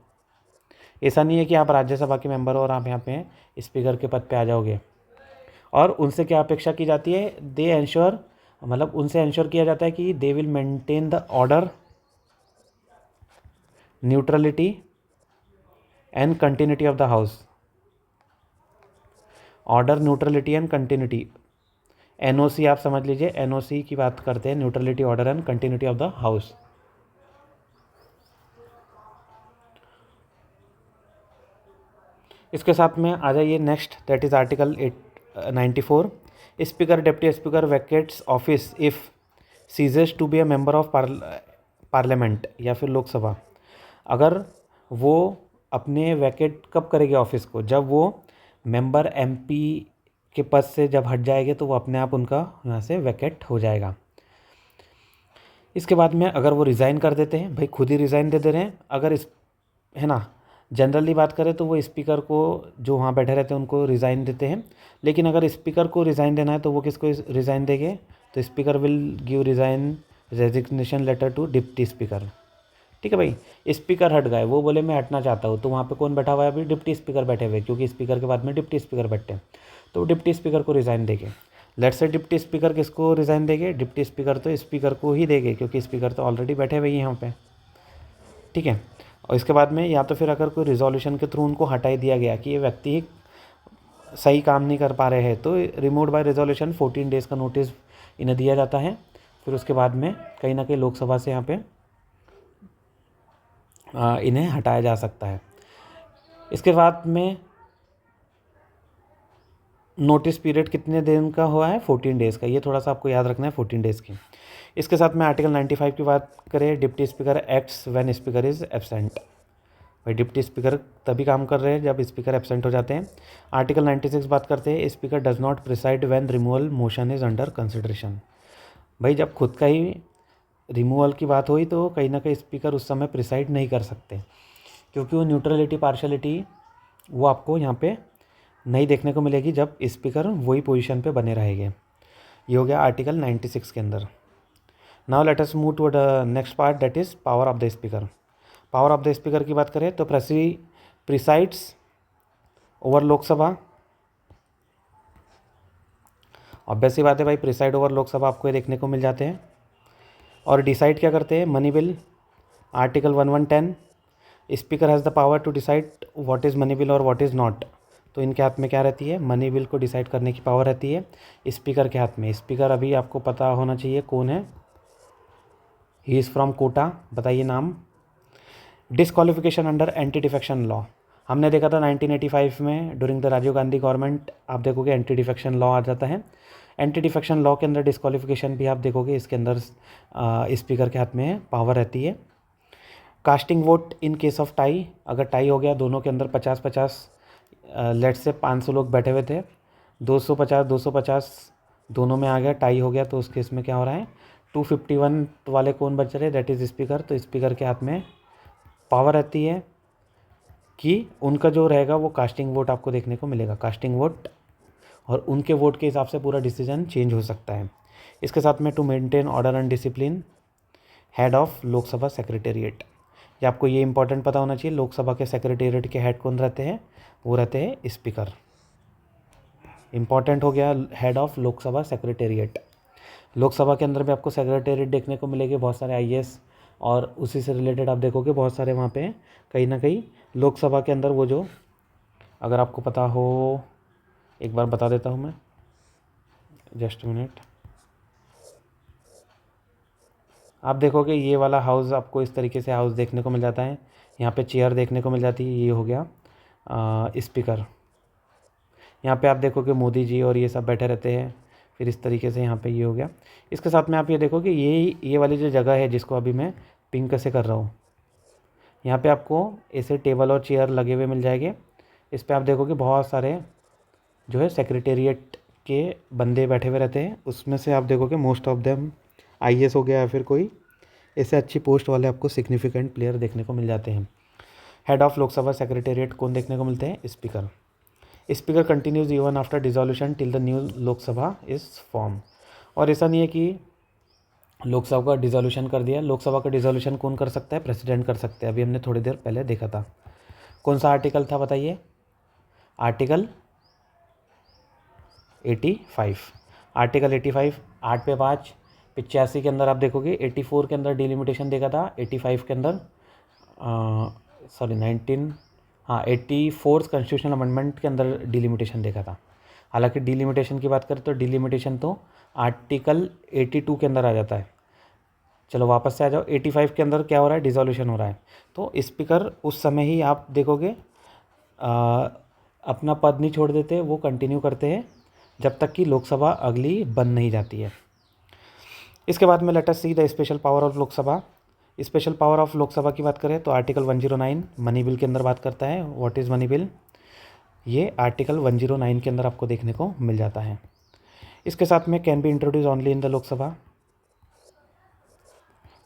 ऐसा नहीं है कि आप राज्यसभा के मेंबर हो और आप यहाँ पे स्पीकर के पद पे आ जाओगे। और उनसे क्या अपेक्षा की जाती है? दे एंश्योर, मतलब उनसे एंश्योर किया जाता है कि they will maintain the order, neutrality and continuity of the house. Order, neutrality and continuity, NOC आप समझ लीजिए, एनओसी की बात करते हैं, neutrality, order and continuity of the house. इसके साथ में आ जाइए next, that is article 94। Speaker deputy speaker vacates office if ceases to be a member of parliament या फिर लोकसभा। अगर वो अपने वैकेट कब करेंगे ऑफिस को? जब वो मेंबर एमपी के पद से जब हट जाएंगे तो वो अपने आप उनका यहाँ से वैकेट हो जाएगा। इसके बाद में अगर वो रिज़ाइन कर देते हैं, भाई खुद ही रिज़ाइन दे रहे हैं, अगर इस, है ना, जनरली बात करें तो वो स्पीकर को, जो वहाँ बैठे रहते हैं उनको रिज़ाइन देते हैं। लेकिन अगर स्पीकर को रिज़ाइन देना है तो वो किसको रिज़ाइन देंगे? तो speaker will give resign resignation letter to deputy speaker. ठीक है भाई, स्पीकर हट गए, वो बोले मैं हटना चाहता हूँ, तो वहाँ पे कौन बैठा हुआ है? अभी डिप्टी स्पीकर बैठे हुए, क्योंकि स्पीकर के बाद में डिप्टी स्पीकर बैठते हैं, तो डिप्टी स्पीकर को रिज़ाइन देंगे। लेट्स से डिप्टी स्पीकर किसको रिज़ाइन देंगे? डिप्टी स्पीकर तो स्पीकर को ही देंगे, क्योंकि स्पीकर तो ऑलरेडी बैठे हुए हैं यहाँ पे। ठीक है। और इसके बाद में या तो फिर अगर कोई रिजोल्यूशन के थ्रू उनको हटा ही दिया गया कि ये व्यक्ति सही काम नहीं कर पा रहे हैं तो रिमूव बाय रिजोल्यूशन 14 डेज़ का नोटिस इन्हें दिया जाता है। फिर उसके बाद में कहीं ना कहीं लोकसभा से यहाँ पे इन्हें हटाया जा सकता है। इसके बाद में नोटिस पीरियड कितने दिन का हुआ है, 14 डेज़ का, ये थोड़ा सा आपको याद रखना है, 14 डेज़ की। इसके साथ में आर्टिकल 95 की बात करें, deputy speaker acts when speaker is absent. भाई डिप्टी स्पीकर तभी काम कर रहे हैं जब स्पीकर एब्सेंट हो जाते हैं। आर्टिकल 96 बात करते हैं, speaker does not preside when removal motion is under consideration. भाई जब खुद का ही रिमूवल की बात हुई तो कहीं ना कहीं स्पीकर उस समय प्रिसाइड नहीं कर सकते, क्योंकि वो न्यूट्रलिटी पार्शलिटी वो आपको यहाँ पे नहीं देखने को मिलेगी जब स्पीकर वही पोजीशन पे बने रहेंगे। ये हो गया आर्टिकल 96 के अंदर। Now let us move to the next part, that is power of the speaker. Power of the speaker की बात करें तो प्रिसाइड्स ओवर लोकसभा। ऑब्वियस सी बात है भाई, प्रिसाइड ओवर लोकसभा आपको ये देखने को मिल जाते हैं। और डिसाइड क्या करते हैं, money bill, article 1110, speaker has the power to decide what is money bill और व्हाट इज़ नॉट। तो इनके हाथ में क्या रहती है, मनी बिल को डिसाइड करने की पावर रहती है स्पीकर के हाथ में। स्पीकर अभी आपको पता होना चाहिए कौन है, ही इज़ फ्रॉम कोटा, बताइए नाम। Disqualification under anti defection law, हमने देखा था 1985 में during the Rajiv Gandhi government, आप देखोगे एंटी डिफेक्शन लॉ आ जाता है। एंटी डिफेक्शन लॉ के अंदर डिसक्वालिफिकेशन भी आप देखोगे, इसके अंदर स्पीकर के हाथ में पावर रहती है। Casting vote in case of tie, अगर टाई हो गया दोनों के अंदर 50-50, लेट से 500 लोग बैठे हुए थे, 250-250 दोनों में आ गया, टाई हो गया, तो उस केस में क्या हो रहा है, 251 वाले कौन बच रहे, दैट इज़ स्पीकर। तो स्पीकर के हाथ में पावर रहती है कि उनका जो रहेगा वो कास्टिंग वोट आपको देखने को मिलेगा, कास्टिंग वोट, और उनके वोट के हिसाब से पूरा डिसीजन चेंज हो सकता है। इसके साथ में to maintain order and discipline, head of Lok Sabha secretariat. ये आपको ये इंपॉर्टेंट पता होना चाहिए, लोकसभा के सेक्रेटेरिएट के हेड कौन रहते हैं, वो रहते हैं स्पीकर। इंपॉर्टेंट हो गया head of Lok Sabha secretariat. Lok Sabha के अंदर भी आपको सेक्रेटेरिएट देखने को मिलेगी, बहुत सारे आईएएस और उसी से रिलेटेड आप देखोगे बहुत सारे वहाँ पे कहीं ना कहीं लोकसभा के अंदर वो जो, अगर आपको पता हो एक बार बता देता हूँ मैं, जस्ट मिनट। आप देखोगे ये वाला हाउस आपको इस तरीके से हाउस देखने को मिल जाता है, यहाँ पे चेयर देखने को मिल जाती है, ये हो गया स्पीकर। यहाँ पे आप देखोगे मोदी जी और ये सब बैठे रहते हैं, फिर इस तरीके से यहाँ पे ये हो गया। इसके साथ में आप ये देखोगे ये वाली जो जगह है जिसको अभी मैं पिंक से कर रहा हूँ, यहाँ पे आपको ऐसे टेबल और चेयर लगे हुए मिल जाएंगे। इस पर आप देखोगे बहुत सारे जो है सेक्रेटेरिएट के बंदे बैठे हुए रहते हैं, उसमें से आप देखोगे मोस्ट ऑफ देम आईएएस हो गया या फिर कोई ऐसे अच्छी पोस्ट वाले आपको सिग्निफिकेंट प्लेयर देखने को मिल जाते हैं। हेड ऑफ लोकसभा सेक्रेटेरिएट कौन देखने को मिलते हैं, speaker. Speaker continues even after dissolution till the new Lok Sabha is form. और ऐसा नहीं है कि लोकसभा का डिसोल्यूशन कर दिया, लोकसभा का डिसोल्यूशन कौन कर सकता है, प्रेसिडेंट कर सकते हैं। अभी हमने थोड़ी देर पहले देखा था, कौन सा आर्टिकल था बताइए, आर्टिकल 85। आर्टिकल 85 8 पे 5, 85 के अंदर आप देखोगे, 84 के अंदर डिलिमिटेशन देखा था, 85 के अंदर 84 कॉन्स्टिट्यूशनल अमेंडमेंट के अंदर डिलिमिटेशन देखा था। हालांकि डिलिमिटेशन की बात करें तो डिलिमिटेशन तो आर्टिकल 82 के अंदर आ जाता है। चलो वापस से आ जाओ, 85 के अंदर क्या हो रहा है, डिसोल्यूशन हो रहा है। तो स्पीकर उस समय ही आप देखोगे अपना पद नहीं छोड़ देते, वो कंटिन्यू करते हैं जब तक कि लोकसभा अगली बन नहीं जाती है। इसके बाद में late us see the special power of Lok Sabha. Special power of Lok Sabha की बात करें तो आर्टिकल 109 मनी बिल के अंदर बात करता है, व्हाट इज़ मनी बिल, ये आर्टिकल 109 के अंदर आपको देखने को मिल जाता है। इसके साथ में can be introduce only in the Lok Sabha.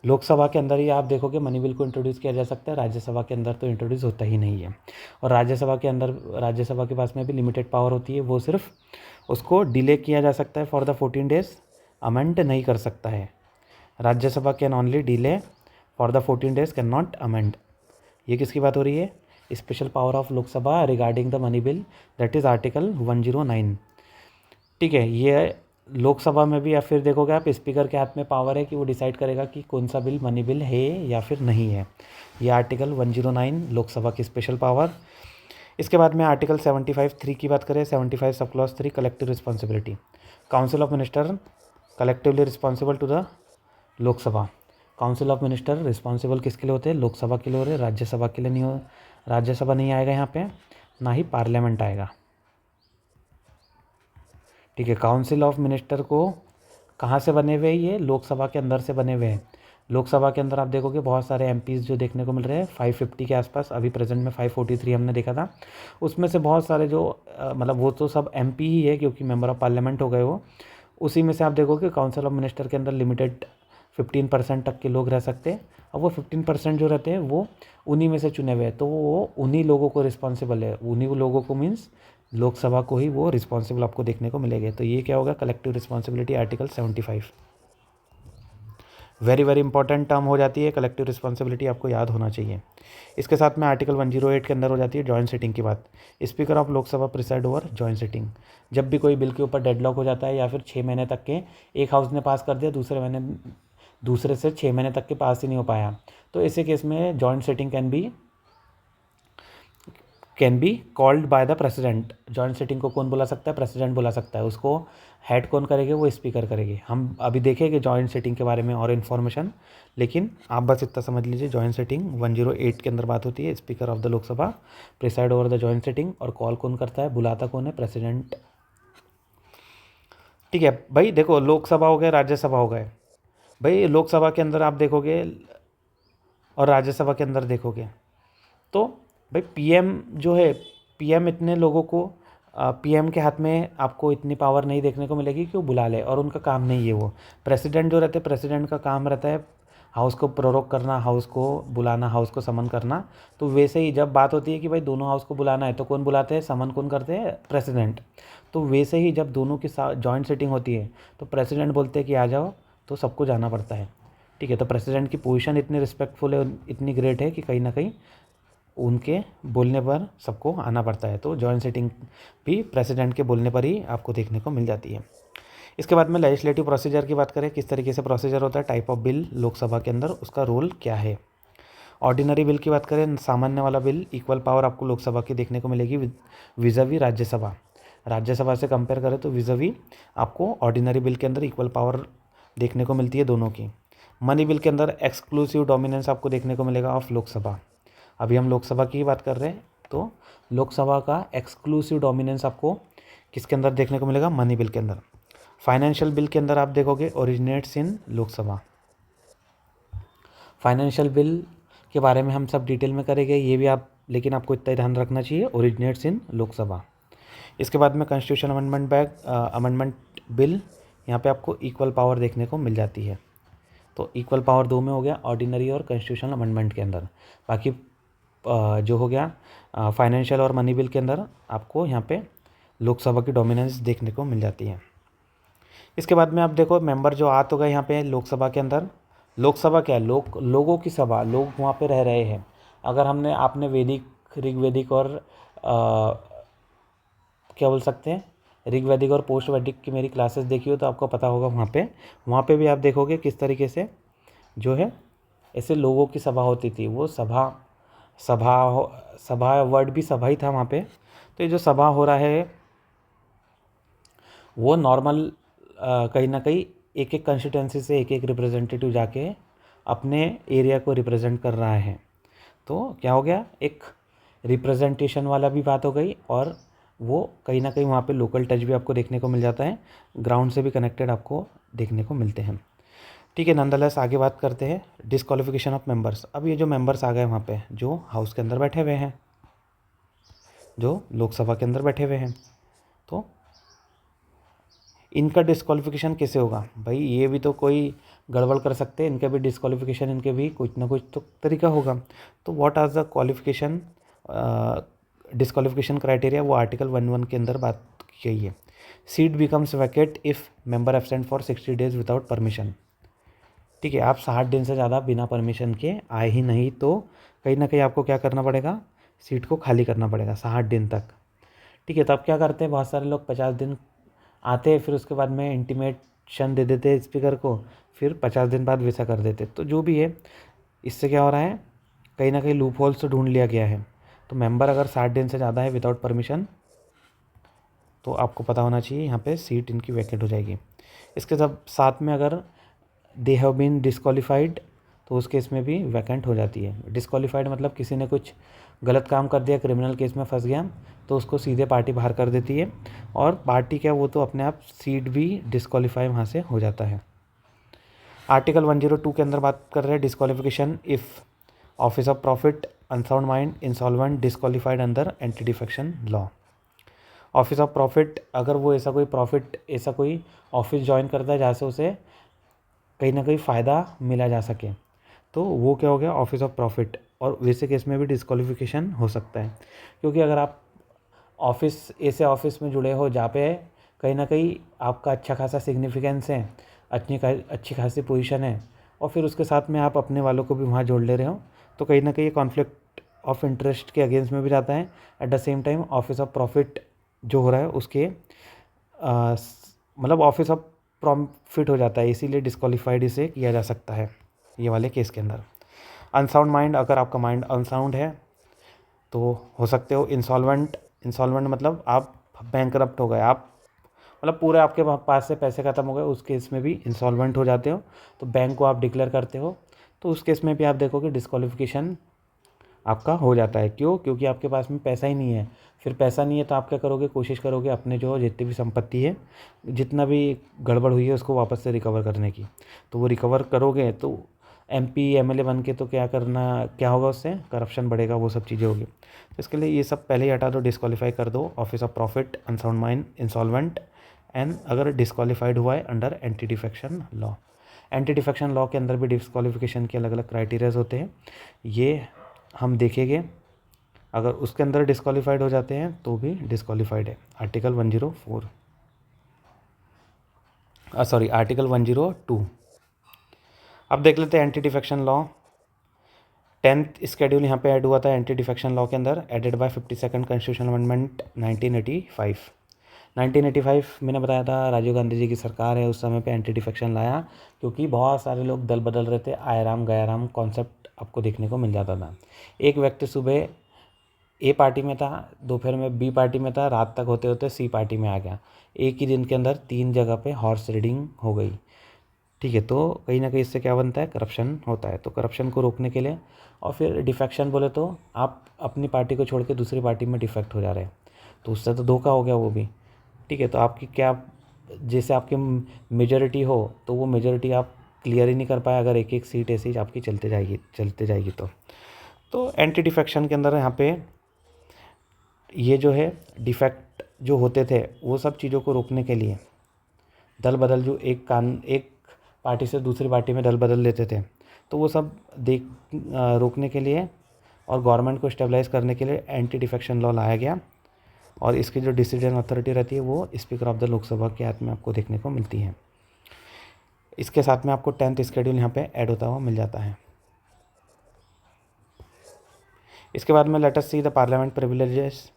Lok Sabha के अंदर ही आप देखोगे मनी बिल को इंट्रोड्यूस किया जा सकता है, राज्यसभा के अंदर तो इंट्रोड्यूस होता ही नहीं है। और राज्यसभा के अंदर राज्यसभा के पास में भी लिमिटेड पावर होती है, वो सिर्फ उसको डिले किया जा सकता है फॉर द 14 डेज, अमेंड नहीं कर सकता है। Rajya Sabha can only delay for the 14 days, can not amend. ये किसकी बात हो रही है, special power of Lok Sabha regarding the money bill, that is article 109। ठीक है, ये लोकसभा में भी या फिर देखोगे आप स्पीकर के हाथ में पावर है कि वो डिसाइड करेगा कि कौन सा बिल मनी बिल है या फिर नहीं है। ये आर्टिकल 109 लोकसभा की स्पेशल पावर। इसके बाद में आर्टिकल 75(3) की बात करें, 75 sub clause 3 collective responsibility. Council of minister collectively responsible to the Lok Sabha. Council of minister responsible किसके लिए होते हैं? लोकसभा के लिए हो रहे, राज्यसभा के लिए नहीं हो। राज्यसभा नहीं आएगा यहाँ पे, ना ही पार्लियामेंट आएगा। ठीक है, काउंसिल ऑफ मिनिस्टर को कहाँ से बने हुए हैं? ये लोकसभा के अंदर से बने हुए हैं। लोकसभा के अंदर आप देखोगे बहुत सारे एमपीज़ जो देखने को मिल रहे हैं, 550 के आसपास। अभी प्रेजेंट में 543 हमने देखा था। उसमें से बहुत सारे जो मतलब वो तो सब एमपी ही है क्योंकि मेंबर ऑफ पार्लियामेंट हो गए वो। उसी में से आप देखोगे काउंसिल ऑफ मिनिस्टर के अंदर लिमिटेड 15% तक के लोग रह सकते हैं। और वो 15% जो रहते हैं वो उन्हीं में से चुने हुए हैं, तो वो उन्हीं लोगों को रिस्पॉन्सिबल है। उन्हीं लोगों को मीन्स लोकसभा को ही वो रिस्पॉन्सिबल आपको देखने को मिलेंगे। तो ये क्या होगा? Collective responsibility article 75। Very very important term हो जाती है कलेक्टिव रिस्पॉन्सिबिलिटी, आपको याद होना चाहिए। इसके साथ में आर्टिकल 108 के अंदर हो जाती है जॉइंट सिटिंग की बात। Speaker of Lok Sabha preside over joint sitting. जब भी कोई बिल के ऊपर डेडलॉक हो जाता है या फिर 6 महीने तक के एक हाउस ने पास कर दिया, दूसरे से 6 महीने तक के पास ही नहीं हो पाया, तो ऐसे केस में joint sitting can be called by the president. Joint sitting को कौन बुला सकता है? प्रेसिडेंट बुला सकता है। उसको हेड कौन करेंगे? वो स्पीकर करेंगे। हम अभी देखेंगे जॉइंट सिटिंग के बारे में और इन्फॉर्मेशन, लेकिन आप बस इतना समझ लीजिए जॉइंट सिटिंग 108 के अंदर बात होती है। Speaker of the Lok Sabha preside over the joint sitting, और कॉल कौन करता है, बुलाता कौन है? प्रेसिडेंट। ठीक है भाई, देखो लोकसभा हो गए, राज्यसभा हो गए। भाई लोकसभा के अंदर आप देखोगे और राज्यसभा के अंदर देखोगे तो भाई पीएम जो है, पीएम इतने लोगों को पीएम के हाथ में आपको इतनी पावर नहीं देखने को मिलेगी कि वो बुला ले, और उनका काम नहीं है वो। प्रेसिडेंट जो रहते हैं, प्रेसिडेंट का काम रहता है हाउस को प्रोरोग करना, हाउस को बुलाना, हाउस को समन करना। तो वैसे ही जब बात होती है कि भाई दोनों हाउस को बुलाना है तो कौन बुलाते हैं, समन कौन करते हैं? प्रेसिडेंट। तो वैसे ही जब दोनों की जॉइंट सिटिंग होती है तो प्रेसिडेंट बोलते हैं कि आ जाओ, तो सबको जाना पड़ता है। ठीक है, तो प्रेसिडेंट की पोजीशन इतनी रिस्पेक्टफुल है, इतनी ग्रेट है कि कहीं ना कहीं उनके बोलने पर सबको आना पड़ता है। तो जॉइंट सिटिंग भी प्रेसिडेंट के बोलने पर ही आपको देखने को मिल जाती है। इसके बाद में लेजिस्लेटिव प्रोसीजर की बात करें, किस तरीके से प्रोसीजर होता है, टाइप ऑफ बिल लोकसभा के अंदर, उसका रोल क्या है। ऑर्डिनरी बिल की बात करें, सामान्य वाला बिल, इक्वल पावर आपको लोकसभा की देखने को मिलेगी विज़ावी राज्यसभा। राज्यसभा से कंपेयर करें तो विज़ावी आपको ऑर्डिनरी बिल के अंदर इक्वल पावर देखने को मिलती है दोनों की। मनी बिल के अंदर एक्सक्लूसिव डोमिनेंस आपको देखने को मिलेगा ऑफ लोकसभा। अभी हम लोकसभा की बात कर रहे हैं, तो लोकसभा का एक्सक्लूसिव डोमिनेंस आपको किसके अंदर देखने को मिलेगा? मनी बिल के अंदर। फाइनेंशियल बिल के अंदर आप देखोगे ओरिजिनेट्स इन लोकसभा। फाइनेंशियल बिल के बारे में हम सब डिटेल में करेंगे, ये भी आप, लेकिन आपको इतना ध्यान रखना चाहिए, ओरिजिनेट्स इन लोकसभा। इसके बाद में कॉन्स्टिट्यूशन अमेंडमेंट बिल, यहाँ पे आपको इक्वल पावर देखने को मिल जाती है। तो इक्वल पावर दो में हो गया, ऑर्डिनरी और कॉन्स्टिट्यूशनल अमेंडमेंट के अंदर। बाकी जो हो गया फाइनेंशियल और मनी बिल के अंदर आपको यहाँ पे लोकसभा की डोमिनेंस देखने को मिल जाती है। इसके बाद में आप देखो मेंबर जो आ तो गए यहाँ पे लोकसभा के अंदर। लोकसभा क्या है? लोगों की सभा, लोग वहाँ पे रह रहे हैं। अगर आपने वैदिक, ऋग्वैदिक और क्या बोल सकते हैं, ऋग्वैदिक और पोस्ट वैदिक की मेरी क्लासेस देखी हो तो आपको पता होगा। वहाँ पे भी आप देखोगे किस तरीके से जो है ऐसे लोगों की सभा होती थी। वो सभा वर्ड भी सभा ही था वहाँ पे। तो ये जो सभा हो रहा है वो नॉर्मल कहीं ना कहीं एक एक कंस्टिट्यूंसी से एक एक रिप्रेजेंटेटिव जाके अपने एरिया को रिप्रेजेंट कर रहा है। तो क्या हो गया, एक रिप्रेजेंटेशन वाला भी बात हो गई, और वो कहीं ना कहीं वहाँ पे लोकल टच भी आपको देखने को मिल जाता है, ग्राउंड से भी कनेक्टेड आपको देखने को मिलते हैं। ठीक है, नंदलेस आगे बात करते हैं डिस्क्वालिफिकेशन ऑफ मेंबर्स। अब ये जो मेंबर्स आ गए वहाँ पे, जो हाउस के अंदर बैठे हुए हैं, जो लोकसभा के अंदर बैठे हुए हैं, तो इनका डिस्क्वालिफिकेशन कैसे होगा? भाई ये भी तो कोई गड़बड़ कर सकते हैं, इनका भी डिस्क्वालिफिकेशन, इनके भी कुछ ना कुछ तो तरीका होगा। तो what are the qualification disqualification criteria, वो आर्टिकल 11 के अंदर बात की गई है। Seat becomes vacant if member absent for 60 days without permission. ठीक है, आप 60 दिन से ज़्यादा बिना परमिशन के आए ही नहीं तो कहीं ना कहीं आपको क्या करना पड़ेगा, सीट को खाली करना पड़ेगा 60 दिन तक। ठीक है, तो अब क्या करते हैं, बहुत सारे लोग 50 दिन आते, फिर उसके बाद में इंटीमेशन दे देते स्पीकर को, फिर 50 दिन बाद वैसा कर देते। तो जो भी है, इससे क्या हो रहा है, कहीं ना कहीं लूप होल्स तो ढूंढ लिया गया है। तो मेंबर अगर 60 दिन से ज़्यादा है विदाउट परमिशन, तो आपको पता होना चाहिए यहाँ पे सीट इनकी वैकेंट हो जाएगी। इसके साथ में अगर दे हैव बीन डिस्क्वालीफाइड, तो उस केस में भी वैकेंट हो जाती है। डिस्क्वालीफाइड मतलब किसी ने कुछ गलत काम कर दिया, क्रिमिनल केस में फंस गया, तो उसको सीधे पार्टी बाहर कर देती है, और पार्टी क्या, वो तो अपने आप सीट भी डिस्क्वालीफाई वहाँ से हो जाता है। आर्टिकल 102 के अंदर बात कर रहे हैं disqualification if office of profit, unsound mind, insolvent, disqualified under anti defection law. Office of profit, अगर वो ऐसा कोई ऑफिस ज्वाइन करता है जहाँ से उसे कहीं ना कहीं फ़ायदा मिला जा सके, तो वो क्या हो गया, ऑफिस ऑफ प्रॉफिट। और वैसे केस में भी डिस्क्वालिफिकेशन हो सकता है, क्योंकि अगर आप ऐसे ऑफिस में जुड़े हो जहाँ पे कहीं ना कहीं आपका अच्छा खासा सिग्निफिकेंस है, अच्छी खासी पोजीशन है, और फिर उसके साथ में आप अपने वालों को भी वहाँ जोड़ ले रहे हो, तो कहीं ना कहीं कॉन्फ्लिक्ट ऑफ इंटरेस्ट के अगेंस्ट में भी जाता है। At the same time office of profit जो हो रहा है उसके मतलब ऑफिस ऑफ प्रॉफिट हो जाता है, इसीलिए डिस्क्वालीफाइड इसे किया जा सकता है ये वाले केस के अंदर। अनसाउंड माइंड, अगर आपका माइंड अनसाउंड है तो हो सकते हो इंसॉल्वेंट। इंसॉल्वेंट मतलब आप बैंकरप्ट हो गए, आप मतलब पूरे आपके पास से पैसे ख़त्म हो गए, उस केस में भी इंसॉल्वेंट हो जाते हो, तो बैंक को आप डिक्लेयर करते हो, तो उस केस में भी आप देखोगे डिस्क्वालिफिकेशन आपका हो जाता है। क्यों? क्योंकि आपके पास में पैसा ही नहीं है। फिर पैसा नहीं है तो आप क्या करोगे, कोशिश करोगे अपने जो जितनी भी संपत्ति है, जितना भी गड़बड़ हुई है उसको वापस से रिकवर करने की। तो वो रिकवर करोगे तो MP MLA बन के तो क्या होगा, उससे करप्शन बढ़ेगा, वो सब चीज़ें होगी। तो इसके लिए ये सब पहले ही हटा दो, डिस्क्वालीफाई कर दो office of profit, unsound mind, insolvent, and अगर डिस्क्वालीफाइड हुआ है under anti defection law. Anti defection law के अंदर भी डिस्क्वालिफिकेशन के अलग अलग क्राइटेरियाज होते हैं, ये हम देखेंगे। अगर उसके अंदर डिस्क्वालीफाइड हो जाते हैं तो भी डिस्क्वालीफाइड है। आर्टिकल 102। अब देख लेते हैं anti defection law. 10th schedule यहाँ पे ऐड हुआ था एंटी डिफेक्शन लॉ के अंदर, added by 52nd constitutional amendment 1985। 1985 मैंने बताया था राजीव गांधी जी की सरकार है, उस समय पे एंटी डिफेक्शन लाया, क्योंकि बहुत सारे लोग दल बदल रहे थे, आए राम गया राम कॉन्सेप्ट आपको देखने को मिल जाता था। एक व्यक्ति सुबह A पार्टी में था, दोपहर में B पार्टी में था, रात तक होते होते C पार्टी में आ गया। एक ही दिन के अंदर 3 जगह पे हॉर्स रीडिंग हो गई। ठीक है, तो कहीं ना कहीं इससे क्या बनता है, करप्शन होता है। तो करप्शन को रोकने के लिए, और फिर डिफेक्शन बोले तो आप अपनी पार्टी को छोड़ के दूसरी पार्टी में डिफेक्ट हो जा रहे हैं, तो उससे तो धोखा हो गया वो भी। ठीक है, तो आपकी क्या, जैसे आपकी मेजॉरिटी हो तो वो मेजॉरिटी आप क्लियर ही नहीं कर पाए, अगर एक एक सीट ऐसी आपकी चलते जाएगी तो एंटी डिफेक्शन के अंदर यहाँ पे ये जो है डिफेक्ट जो होते थे वो सब चीज़ों को रोकने के लिए, दल बदल जो एक पार्टी से दूसरी पार्टी में दल बदल लेते थे, तो वो सब रोकने के लिए और गवर्नमेंट को स्टेबलाइज करने के लिए एंटी डिफेक्शन लॉ लाया गया। और इसकी जो डिसीजन अथॉरिटी रहती है वो स्पीकर ऑफ द लोकसभा के हाथ में आपको देखने को मिलती है। इसके साथ में आपको 10th स्केड्यूल यहाँ पे ऐड होता हुआ मिल जाता है। इसके बाद में late us see the parliament privileges.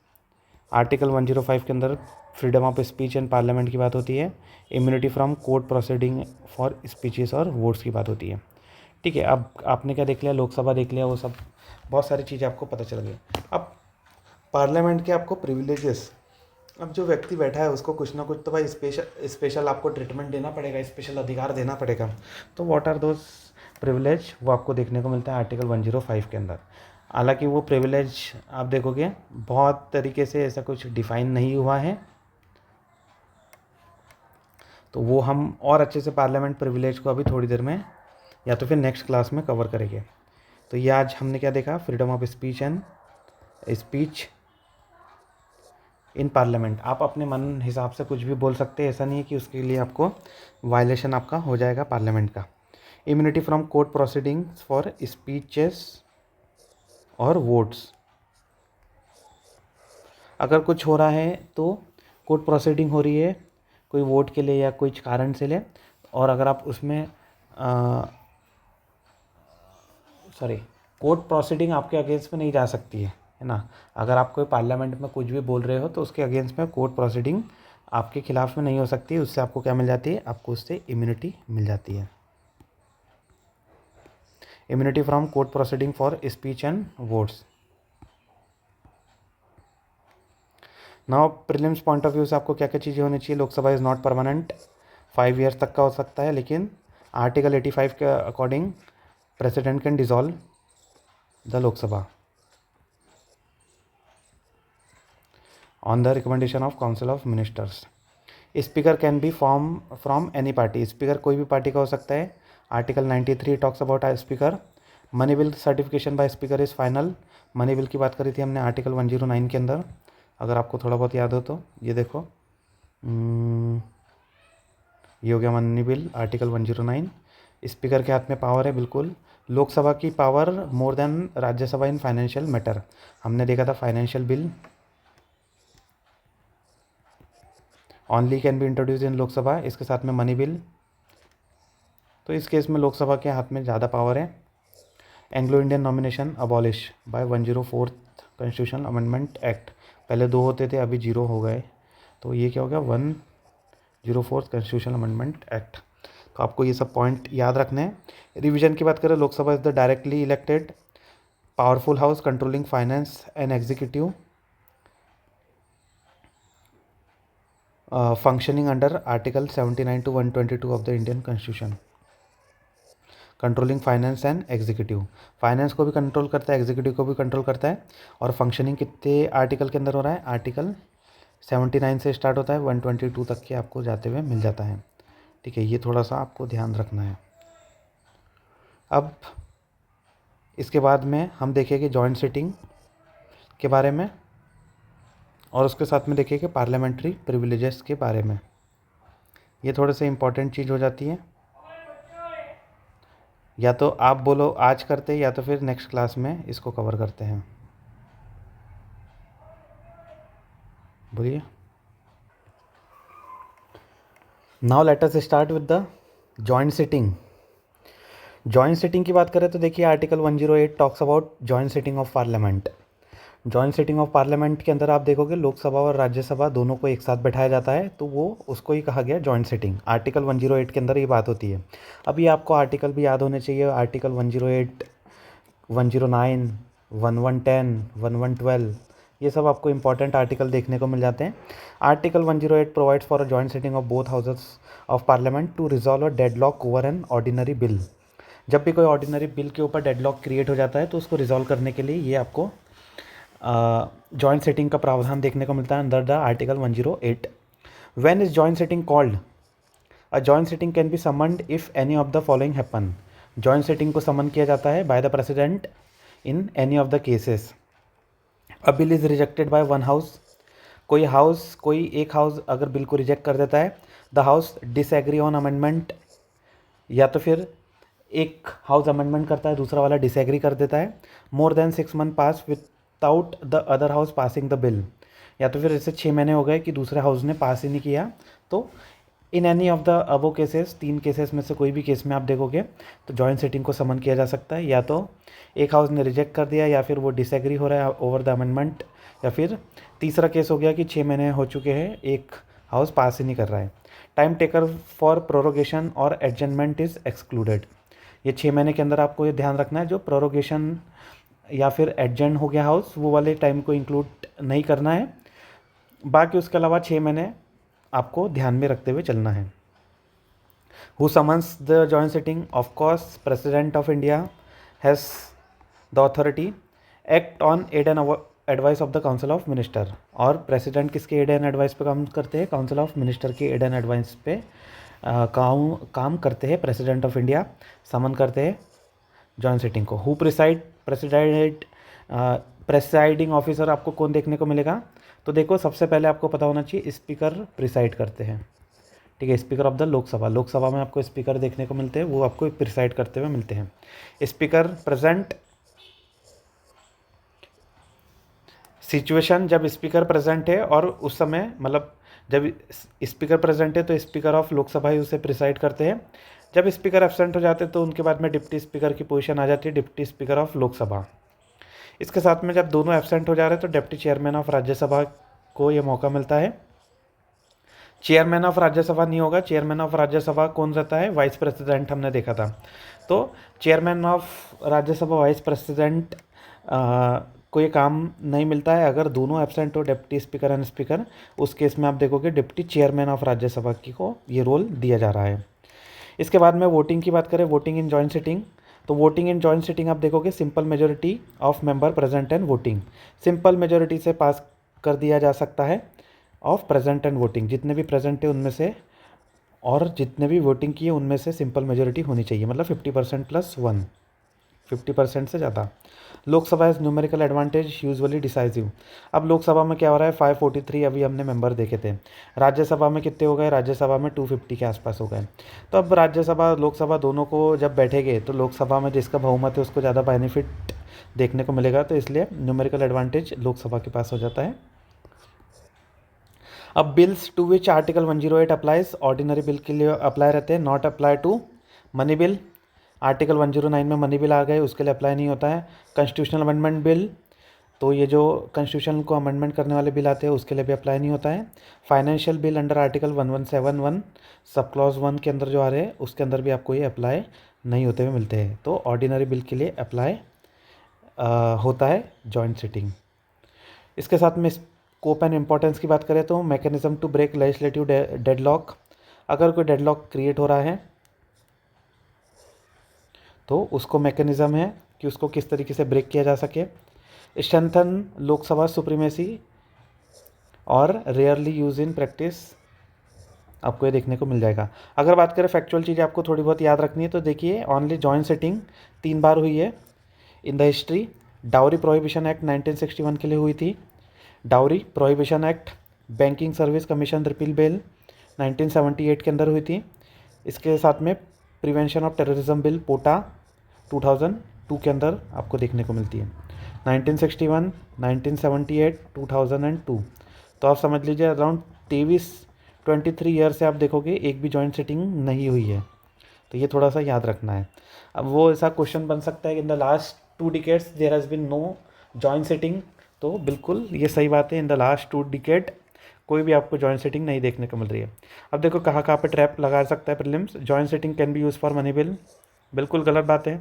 Article 105 के अंदर freedom of speech and parliament की बात होती है, immunity from court proceeding for speeches और वोट्स की बात होती है। ठीक है, अब आपने क्या देख लिया, लोकसभा देख लिया, वो सब बहुत सारी चीज़ें आपको पता चल गई। अब पार्लियामेंट के आपको प्रिविलेजेस, अब जो व्यक्ति बैठा है उसको कुछ ना कुछ तो भाई स्पेशल आपको ट्रीटमेंट देना पड़ेगा, स्पेशल अधिकार देना पड़ेगा। तो व्हाट आर दोज प्रिविलेज, वो आपको देखने को मिलता है आर्टिकल 105 के अंदर। हालांकि वो प्रिविलेज आप देखोगे बहुत तरीके से ऐसा कुछ डिफाइन नहीं हुआ है, तो वो हम और अच्छे से पार्लियामेंट प्रिविलेज को अभी थोड़ी देर में या तो फिर नेक्स्ट क्लास में कवर करेंगे। तो ये आज हमने क्या देखा, freedom of speech and speech in parliament. आप अपने मन हिसाब से कुछ भी बोल सकते हैं, ऐसा नहीं है कि उसके लिए आपको वायलेशन आपका हो जाएगा पार्लियामेंट का। Immunity from court proceedings for speeches और वोट्स, अगर कुछ हो रहा है तो कोर्ट प्रोसीडिंग हो रही है कोई वोट के लिए या कोई कारण से ले, और अगर आप उसमें कोर्ट प्रोसीडिंग आपके अगेंस्ट में नहीं जा सकती है ना। अगर आप कोई पार्लियामेंट में कुछ भी बोल रहे हो तो उसके अगेंस्ट में कोर्ट प्रोसीडिंग आपके खिलाफ में नहीं हो सकती, उससे आपको क्या मिल जाती है, आपको उससे इम्यूनिटी मिल जाती है। Immunity from court proceeding for speech and votes. Now prelims point of view से आपको क्या क्या चीज़ें होनी चाहिए। Lok Sabha is not permanent, 5 years तक का हो सकता है, लेकिन आर्टिकल 85 के according president can dissolve the Lok Sabha on the recommendation of council of ministers. Speaker can be form from any party, speaker कोई भी पार्टी का हो सकता है। Article 93 talks about speaker. Money bill certification by speaker is final. Money bill की बात करी थी हमने आर्टिकल 109 के अंदर, अगर आपको थोड़ा बहुत याद हो तो। ये देखो, ये हो गया मनी बिल आर्टिकल 109। स्पीकर के हाथ में पावर है बिल्कुल। लोकसभा की power more than Rajya Sabha in financial matter, हमने देखा था financial bill only can be introduce इन लोकसभा, इसके साथ में मनी बिल। तो इस केस में लोकसभा के हाथ में ज़्यादा पावर है। Anglo Indian nomination abolish by 104 constitutional amendment act, पहले 2 होते थे, अभी 0 हो गए, तो ये क्या हो गया 104 कॉन्स्टिट्यूशनल अमेंडमेंट एक्ट। तो आपको ये सब पॉइंट याद रखने हैं। रिवीजन की बात करें, Lok Sabha is the directly elected powerful house controlling finance and executive, functioning under Article 79 to 122 of the Indian Constitution, controlling finance and executive. Finance को भी कंट्रोल करता है, एग्जीक्यूटिव को भी कंट्रोल करता है। और फंक्शनिंग कितने आर्टिकल के अंदर हो रहा है, आर्टिकल 79 से स्टार्ट होता है, 122 तक के आपको जाते हुए मिल जाता है। ठीक है, ये थोड़ा सा आपको ध्यान रखना है। अब इसके बाद में हम देखेंगे जॉइंट सिटिंग के बारे में, और उसके साथ में देखेंगे पार्लियामेंट्री प्रिविलेजेस के बारे में। ये थोड़े से इंपॉर्टेंट चीज़ हो जाती है, या तो आप बोलो आज करते हैं या तो फिर नेक्स्ट क्लास में इसको कवर करते हैं, बोलिए। Now let us start with the joint sitting. Joint sitting की बात करें तो देखिए article 108 talks about joint sitting of parliament. Joint sitting of parliament के अंदर आप देखोगे लोकसभा और राज्यसभा दोनों को एक साथ बैठाया जाता है, तो वो उसको ही कहा गया जॉइंट सिटिंग। आर्टिकल 108 के अंदर ये बात होती है। अभी आपको आर्टिकल भी याद होने चाहिए, आर्टिकल 108, 109, 1110, 1112, ये सब आपको इंपॉर्टेंट आर्टिकल देखने को मिल जाते हैं। Article 108 provides for a joint sitting of both houses of parliament to resolve a deadlock over an ordinary bill. जब भी कोई ऑर्डिनरी बिल के ऊपर डेडलॉक क्रिएट हो जाता है तो उसको रिजॉल्व करने के लिए ये आपको जॉइंट सिटिंग का प्रावधान देखने को मिलता है under the article 108। When is joint sitting called? A joint sitting can be summoned if any of the following happen. Joint sitting को समन किया जाता है by the president in any of the cases. A bill is rejected by one house, कोई एक house अगर bill को reject कर देता है, the house disagree on amendment, या तो फिर एक हाउस अमेंडमेंट करता है दूसरा वाला डिसएग्री कर देता है, more than 6 month pass without the other house passing the bill, या तो फिर जैसे 6 महीने हो गए कि दूसरे हाउस ने पास ही नहीं किया, तो in any of the above cases, 3 cases में से कोई भी केस में आप देखोगे तो जॉइंट सिटिंग को समन किया जा सकता है। या तो एक हाउस ने रिजेक्ट कर दिया, या फिर वो डिसएग्री हो रहा है ओवर द अमेंडमेंट, या फिर तीसरा केस हो गया कि 6 महीने हो चुके हैं, एक हाउस पास ही नहीं कर रहा है। टाइम टेकर फॉर प्रोरोगेशन और एडजमेंट इज़ एक्सक्लूडेड। ये 6 महीने के अंदर आपको ये ध्यान रखना है, जो प्रोरोगेशन या फिर एडजेंट हो गया हाउस, वो वाले टाइम को इंक्लूड नहीं करना है। बाकी उसके अलावा 6 महीने आपको ध्यान में रखते हुए चलना है। Who summons the joint sitting? Of course president of India has the authority act on aid and advice of the council of minister. और प्रेसिडेंट किसके एड एंड एडवाइस पे काम करते हैं? काउंसिल ऑफ मिनिस्टर के एड एंड एडवाइस पे काम करते हैं। प्रेसिडेंट ऑफ इंडिया समन करते हैं जॉइंट सिटिंग को। हु प्रेसाइडिंग ऑफिसर आपको कौन देखने को मिलेगा? तो देखो सबसे पहले आपको पता होना चाहिए स्पीकर प्रिसाइड करते हैं। ठीक है, स्पीकर ऑफ द लोकसभा में आपको स्पीकर देखने को मिलते हैं, वो आपको प्रिसाइड करते हुए मिलते हैं। स्पीकर प्रेजेंट सिचुएशन, जब स्पीकर प्रेजेंट है और उस समय मतलब जब स्पीकर प्रेजेंट है तो स्पीकर ऑफ लोकसभा ही उसे प्रिसाइड करते हैं। जब स्पीकर एब्सेंट हो जाते हैं तो उनके बाद में डिप्टी स्पीकर की पोजीशन आ जाती है, डिप्टी स्पीकर ऑफ लोकसभा। इसके साथ में जब दोनों एब्सेंट हो जा रहे हैं तो डिप्टी चेयरमैन ऑफ राज्यसभा को ये मौका मिलता है चेयरमैन ऑफ राज्यसभा नहीं होगा। चेयरमैन ऑफ राज्यसभा कौन रहता है? वाइस प्रेसिडेंट हमने देखा था। तो chairman of Rajya Sabha vice president को ये काम नहीं मिलता है अगर दोनों एब्सेंट हो, डिप्टी स्पीकर एंड स्पीकर। उस केस में आप देखोगे डिप्टी चेयरमैन ऑफ राज्यसभा की को ये रोल दिया जा रहा है। इसके बाद में वोटिंग की बात करें, वोटिंग इन जॉइंट सिटिंग। तो वोटिंग इन जॉइंट सिटिंग आप देखोगे simple majority of member present and voting. Simple majority से पास कर दिया जा सकता है ऑफ प्रेजेंट एंड वोटिंग। जितने भी प्रेजेंट है उनमें से और जितने भी वोटिंग किए उनमें से सिंपल मेजोरिटी होनी चाहिए, मतलब 50% + 1, 50% से ज़्यादा। Lok Sabha is numerical advantage usually decisive. अब लोकसभा में क्या हो रहा है? 543 अभी हमने मेंबर देखे थे। राज्यसभा में कितने हो गए? राज्यसभा में 250 के आसपास हो गए। तो अब राज्यसभा लोकसभा दोनों को जब बैठेंगे तो लोकसभा में जिसका बहुमत है उसको ज़्यादा बेनिफिट देखने को मिलेगा, तो इसलिए न्यूमेरिकल एडवांटेज लोकसभा के पास हो जाता है। अब bills to which article 108 applies, ordinary bill के लिए अप्लाई रहते हैं, not apply to money bill. Article 109 में मनी बिल आ गए, उसके लिए अप्लाई नहीं होता है। कॉन्स्टिट्यूशनल अमेंडमेंट बिल, तो ये जो कॉन्स्टिट्यूशन को अमेंडमेंट करने वाले बिल आते हैं उसके लिए भी अप्लाई नहीं होता है। Financial bill under article 1171 sub clause 1 के अंदर जो आ रहे हैं उसके अंदर भी आपको ये अप्लाई नहीं होते हुए मिलते हैं। तो ऑर्डिनरी बिल के लिए अप्लाई होता है जॉइंट सिटिंग। इसके साथ में स्कोप एंड इम्पोर्टेंस की बात करें तो mechanism to break legislative deadlock. अगर कोई डेडलॉक क्रिएट हो रहा है तो उसको मैकेनिज्म है कि उसको किस तरीके से ब्रेक किया जा सके। स्ट्रेंथन लोकसभा सुप्रीमेसी और रेयरली यूज इन प्रैक्टिस, आपको ये देखने को मिल जाएगा। अगर बात करें फैक्चुअल चीज़ें आपको थोड़ी बहुत याद रखनी है तो देखिए ओनली जॉइंट सिटिंग 3 बार हुई है in the history. Dowry prohibition act 1961 के लिए हुई थी। Dowry prohibition act, banking service commission repeal bill 1978 के अंदर हुई थी। इसके साथ में प्रिवेंशन ऑफ टेररिज्म बिल पोटा 2002 के अंदर आपको देखने को मिलती है। 1961, 1978, 2002, तो आप समझ लीजिए अराउंड 23 ईयर से आप देखोगे एक भी जॉइंट सिटिंग नहीं हुई है, तो ये थोड़ा सा याद रखना है। अब वो ऐसा क्वेश्चन बन सकता है कि in the last 2 decades there has been no joint sitting, तो बिल्कुल ये सही बात है, इन द लास्ट 2 डिकेड कोई भी आपको जॉइंट सिटिंग नहीं देखने को मिल रही है। अब देखो कहाँ कहाँ पे ट्रैप लगा सकता है prelims. Joint sitting can be use for money bill, बिल्कुल गलत बात है।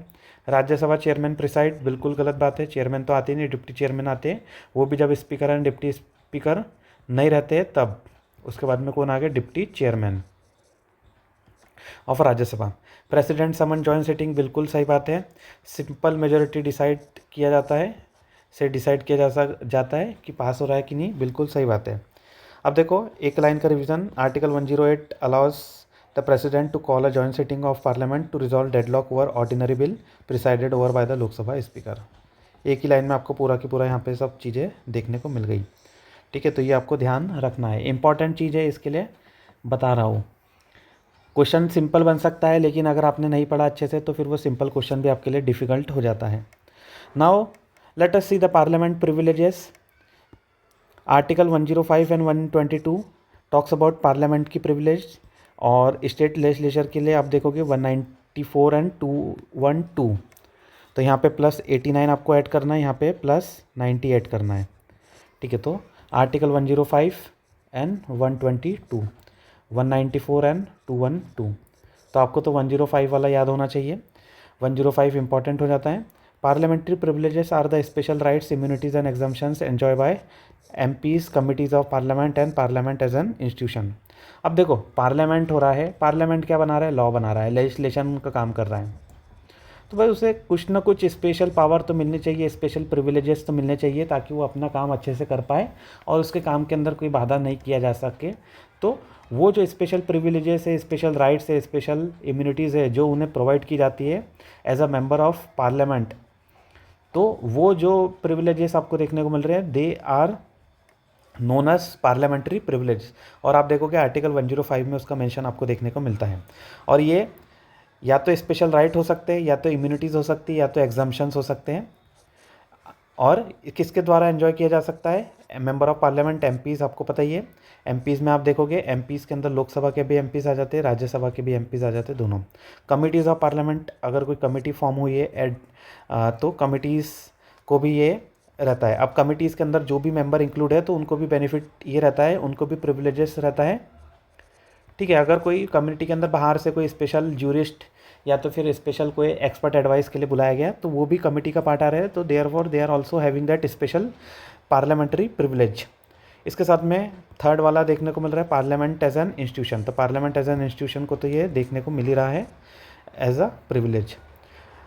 राज्यसभा चेयरमैन प्रिसाइड, बिल्कुल गलत बात है। चेयरमैन तो आते नहीं, डिप्टी चेयरमैन आते हैं, वो भी जब स्पीकर एंड डिप्टी स्पीकर नहीं रहते तब। उसके बाद में कौन आ गया? Deputy chairman of Rajya Sabha. President summon joint sitting, बिल्कुल सही बात है। सिंपल मेजोरिटी डिसाइड किया जाता है, से डिसाइड किया जाता है कि पास हो रहा है कि नहीं, बिल्कुल सही बात है। अब देखो एक लाइन का revision, article 108 allows the president to call a joint sitting of parliament to resolve deadlock over ordinary bill presided over by the Lok Sabha speaker. एक ही लाइन में आपको पूरा की पूरा यहाँ पे सब चीज़ें देखने को मिल गई, ठीक है। तो ये आपको ध्यान रखना है, इंपॉर्टेंट चीज़ है, इसके लिए बता रहा हूँ। क्वेश्चन सिंपल बन सकता है लेकिन अगर आपने नहीं पढ़ा अच्छे से तो फिर वो सिंपल क्वेश्चन भी आपके लिए डिफ़िकल्ट हो जाता है। Now let us see the parliament privileges. Article 105 and 122 talks about parliament की प्रिविलेज, और स्टेट लेजिस्लेचर के लिए आप देखोगे 194 एंड 212। तो यहाँ पे +89 आपको ऐड करना है, यहाँ पे +90 ऐड करना है, ठीक है। तो आर्टिकल 105 एंड 122, 194 एंड 212, तो आपको तो 105 वाला याद होना चाहिए। 105 इंपॉर्टेंट हो जाता है। Parliamentary privileges are the special rights, immunities and exemptions enjoy by MPs, committees of parliament and parliament as an institution. अब देखो पार्लियामेंट हो रहा है, पार्लियामेंट क्या बना रहा है? लॉ बना रहा है, लेजिस्लेशन का काम कर रहा है, तो भाई उसे कुछ ना कुछ स्पेशल पावर तो मिलनी चाहिए, स्पेशल प्रिविलेजेस तो मिलने चाहिए ताकि वो अपना काम अच्छे से कर पाए और उसके काम के अंदर कोई बाधा नहीं किया जा सके। तो वो जो स्पेशल प्रिविलेजेस है, स्पेशल राइट्स है, स्पेशल इम्यूनिटीज़ है जो उन्हें प्रोवाइड की जाती है as a member of parliament, तो वो जो प्रिविलेजेस आपको देखने को मिल रहे हैं they are known as parliamentary privilege. और आप देखोगे आर्टिकल 105 में उसका मेंशन आपको देखने को मिलता है। और ये या तो स्पेशल राइट हो सकते हैं, या तो इम्यूनिटीज़ हो सकती है, या तो एग्जाम्पशंस हो सकते हैं। और किसके द्वारा एंजॉय किया जा सकता है? मेंबर ऑफ पार्लियामेंट, MPs, आपको पता ही है। MPs में आप देखोगे MPs के अंदर लोकसभा के भी MPs आ जाते हैं, राज्यसभा के भी MPs आ जाते हैं, दोनों। कमिटीज़ ऑफ पार्लियामेंट, अगर कोई कमेटी फॉर्म हुई है तो कमिटीज़ को भी ये रहता है। अब कमिटीज़ के अंदर जो भी मेंबर इंक्लूड है तो उनको भी बेनिफिट ये रहता है, उनको भी प्रिविलेजेस रहता है ठीक है, अगर कोई कम्युनिटी के अंदर बाहर से कोई स्पेशल ज्यूरिस्ट या तो फिर स्पेशल कोई एक्सपर्ट एडवाइस के लिए बुलाया गया तो वो भी कमेटी का पार्ट आ रहा है, तो therefore they are also having that special parliamentary privilege. इसके साथ में थर्ड वाला देखने को मिल रहा है पार्लियामेंट एज एन इंस्टीट्यूशन। तो पार्लियामेंट एज एन इंस्टीट्यूशन को तो ये देखने को मिल ही रहा है एज अ प्रिविलेज।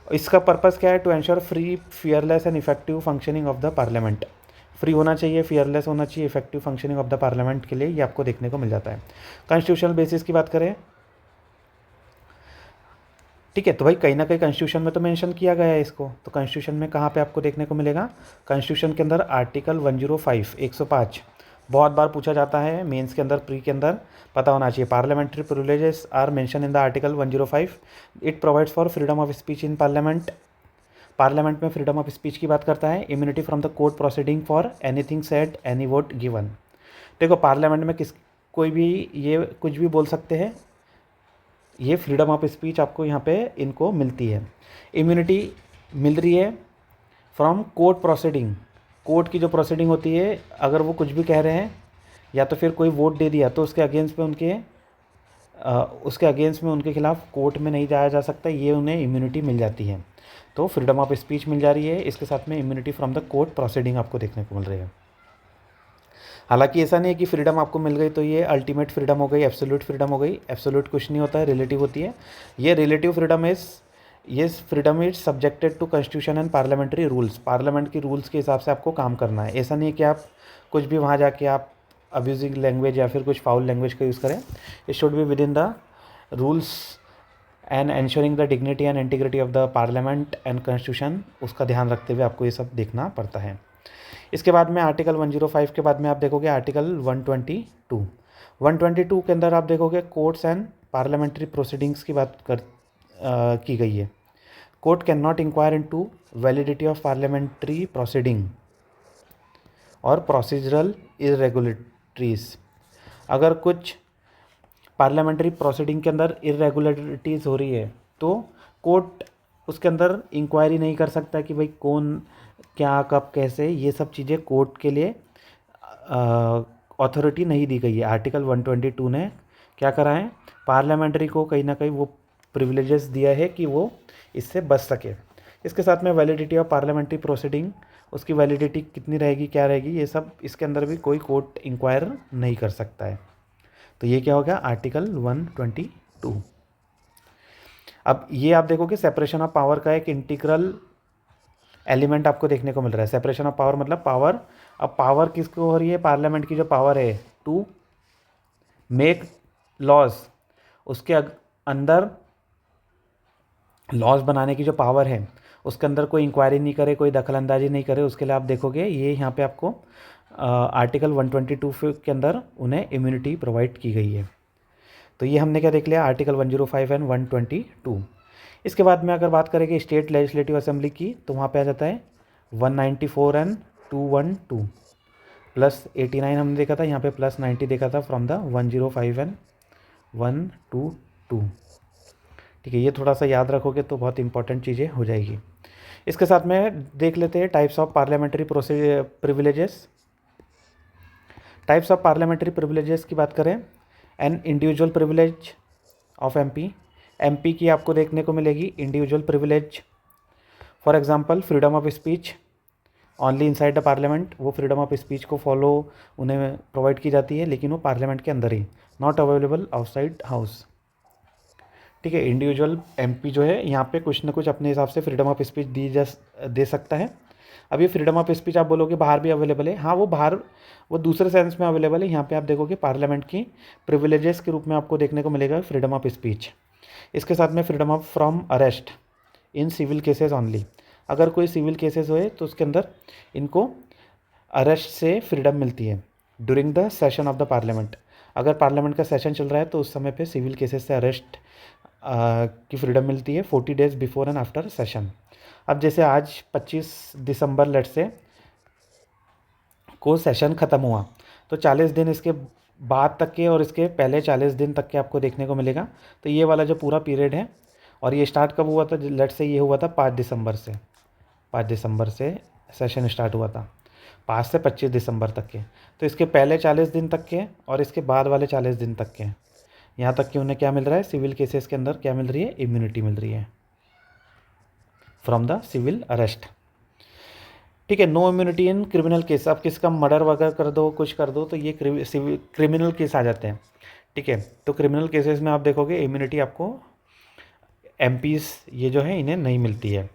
इसका पर्पज़ क्या है? To ensure free, fearless and effective functioning of the parliament. Free होना चाहिए, फियरलेस होना चाहिए, effective functioning of the parliament के लिए ये आपको देखने को मिल जाता है। कॉन्स्टिट्यूशनल बेसिस की बात करें, ठीक है, तो भाई कहीं ना कहीं कॉन्स्टिट्यूशन में तो मेंशन किया गया है इसको। तो कॉन्स्टिट्यूशन में कहाँ पे आपको देखने को मिलेगा? कॉन्स्टिट्यूशन के अंदर आर्टिकल 105 105 बहुत बार पूछा जाता है मेंस के अंदर, प्री के अंदर पता होना चाहिए। Parliamentary privileges are mention in the article 105। It provides for freedom of speech in parliament. Parliament में फ्रीडम ऑफ स्पीच की बात करता है। Immunity from the court proceeding for anything said, any vote given. देखो पार्लियामेंट में कोई भी ये कुछ भी बोल सकते हैं, ये फ्रीडम ऑफ स्पीच आपको यहाँ पे इनको मिलती है। इम्यूनिटी मिल रही है फ्रॉम कोर्ट प्रोसीडिंग। कोर्ट की जो प्रोसीडिंग होती है, अगर वो कुछ भी कह रहे हैं या तो फिर कोई वोट दे दिया तो उसके अगेंस्ट में उनके खिलाफ कोर्ट में नहीं जाया जा सकता, ये उन्हें इम्यूनिटी मिल जाती है। तो फ्रीडम ऑफ स्पीच मिल जा रही है, इसके साथ में immunity from the court proceeding आपको देखने को मिल रही है। हालांकि ऐसा नहीं है कि फ्रीडम आपको मिल गई तो ये अल्टीमेट फ्रीडम हो गई, एब्सोल्यूट फ्रीडम हो गई। एब्सोल्यूट कुछ नहीं होता है, रिलेटिव होती है। ये relative freedom is subjected to constitution and parliamentary rules. Parliament की रूल्स के हिसाब से आपको काम करना है। ऐसा नहीं है कि आप कुछ भी वहाँ जाके आप अब्यूजिंग लैंग्वेज या फिर कुछ फाउल लैंग्वेज का यूज़ करें। It should be with in the rules and ensuring the dignity and integrity of the parliament and constitution, उसका ध्यान रखते हुए आपको ये सब देखना पड़ता है। इसके बाद में आर्टिकल 105 के बाद में आप देखोगे आर्टिकल 122। 122 के अंदर आप देखोगे कोर्ट्स एंड पार्लियामेंट्री प्रोसीडिंग्स की बात की गई है। Court can not inquire into validity of parliamentary proceeding और प्रोसीजरल इरेगुलरिटीज़। अगर कुछ पार्लियामेंट्री प्रोसीडिंग के अंदर इरेगुलरिटीज़ हो रही है तो कोर्ट उसके अंदर इंक्वायरी नहीं कर सकता कि भाई कौन क्या कब कैसे, ये सब चीज़ें कोर्ट के लिए अथॉरिटी नहीं दी गई है। आर्टिकल 122 ने क्या करा है? पार्लियामेंट्री को कहीं ना कहीं वो प्रिविलेजेस दिया है कि वो इससे बच सके। इसके साथ में वैलिडिटी ऑफ पार्लियामेंट्री प्रोसीडिंग, उसकी वैलिडिटी कितनी रहेगी, क्या रहेगी, ये सब इसके अंदर भी कोई कोर्ट इंक्वायर नहीं कर सकता है। तो ये क्या हो गया? आर्टिकल 122। अब ये आप देखोगे सेपरेशन ऑफ पावर का एक इंटीग्रल एलिमेंट आपको देखने को मिल रहा है। सेपरेशन ऑफ पावर मतलब पावर, अब पावर किसको हो रही है? पार्लियामेंट की जो पावर है टू मेक लॉज, उसके अंदर लॉज बनाने की जो पावर है उसके अंदर कोई इंक्वायरी नहीं करे, कोई दखलंदाजी नहीं करे, उसके लिए आप देखोगे ये यहाँ पे आपको आर्टिकल 122 के अंदर उन्हें इम्यूनिटी प्रोवाइड की गई है। तो ये हमने क्या देख लिया? Article 105 and 122। इसके बाद में अगर बात करें कि स्टेट लेजिस्लेटिव असेंबली की, तो वहाँ पे आ जाता है 194 एंड 212 प्लस 89 हमने देखा था, यहाँ पे प्लस 90 देखा था फ्रॉम द 105 एंड 122। ठीक है, ये थोड़ा सा याद रखोगे तो बहुत इंपॉर्टेंट चीज़ें हो जाएगी। इसके साथ में देख लेते हैं types of parliamentary privileges. Types of parliamentary privileges की बात करें, an individual privilege of MP की आपको देखने को मिलेगी individual privilege. For example freedom of speech only inside the parliament, वो फ्रीडम ऑफ स्पीच को फॉलो उन्हें प्रोवाइड की जाती है लेकिन वो पार्लियामेंट के अंदर ही, नॉट अवेलेबल आउटसाइड हाउस। ठीक है, इंडिविजुअल एमपी जो है यहाँ पे कुछ ना कुछ अपने हिसाब से फ्रीडम ऑफ स्पीच दे सकता है। अब ये फ्रीडम ऑफ स्पीच आप बोलोगे बाहर भी अवेलेबल है, हाँ वो बाहर वो दूसरे सेंस में अवेलेबल है। यहाँ पे आप देखोगे पार्लियामेंट की प्रिविलेजेस के रूप में आपको देखने को मिलेगा फ्रीडम ऑफ स्पीच। इसके साथ में freedom of from arrest in civil cases only. अगर कोई सिविल केसेस हुए तो उसके अंदर इनको अरेस्ट से फ्रीडम मिलती है during the session of the parliament. अगर पार्लियामेंट का सेशन चल रहा है तो उस समय पे सिविल केसेस से अरेस्ट की फ्रीडम मिलती है 40 days before and after session. अब जैसे आज 25 दिसंबर लेट से को सेशन ख़त्म हुआ तो 40 दिन इसके बाद तक के और इसके पहले 40 दिन तक के आपको देखने को मिलेगा। तो ये वाला जो पूरा पीरियड है, और ये स्टार्ट कब हुआ था? लेट से ये हुआ था 5 दिसंबर से सेशन स्टार्ट हुआ था, 5 से 25 दिसंबर तक के। तो इसके पहले 40 दिन तक के और इसके बाद वाले 40 दिन तक के यहाँ तक कि उन्हें क्या मिल रहा है, सिविल केसेस के अंदर क्या मिल रही है, इम्यूनिटी मिल रही है फ्रॉम द सिविल अरेस्ट। ठीक है, no immunity in criminal case. आप किसका मर्डर वगैरह कर दो, कुछ कर दो, तो ये क्रिमिनल केस आ जाते हैं। ठीक है, तो क्रिमिनल केसेस में आप देखोगे इम्यूनिटी आपको एमपीज ये जो है इन्हें नहीं मिलती है,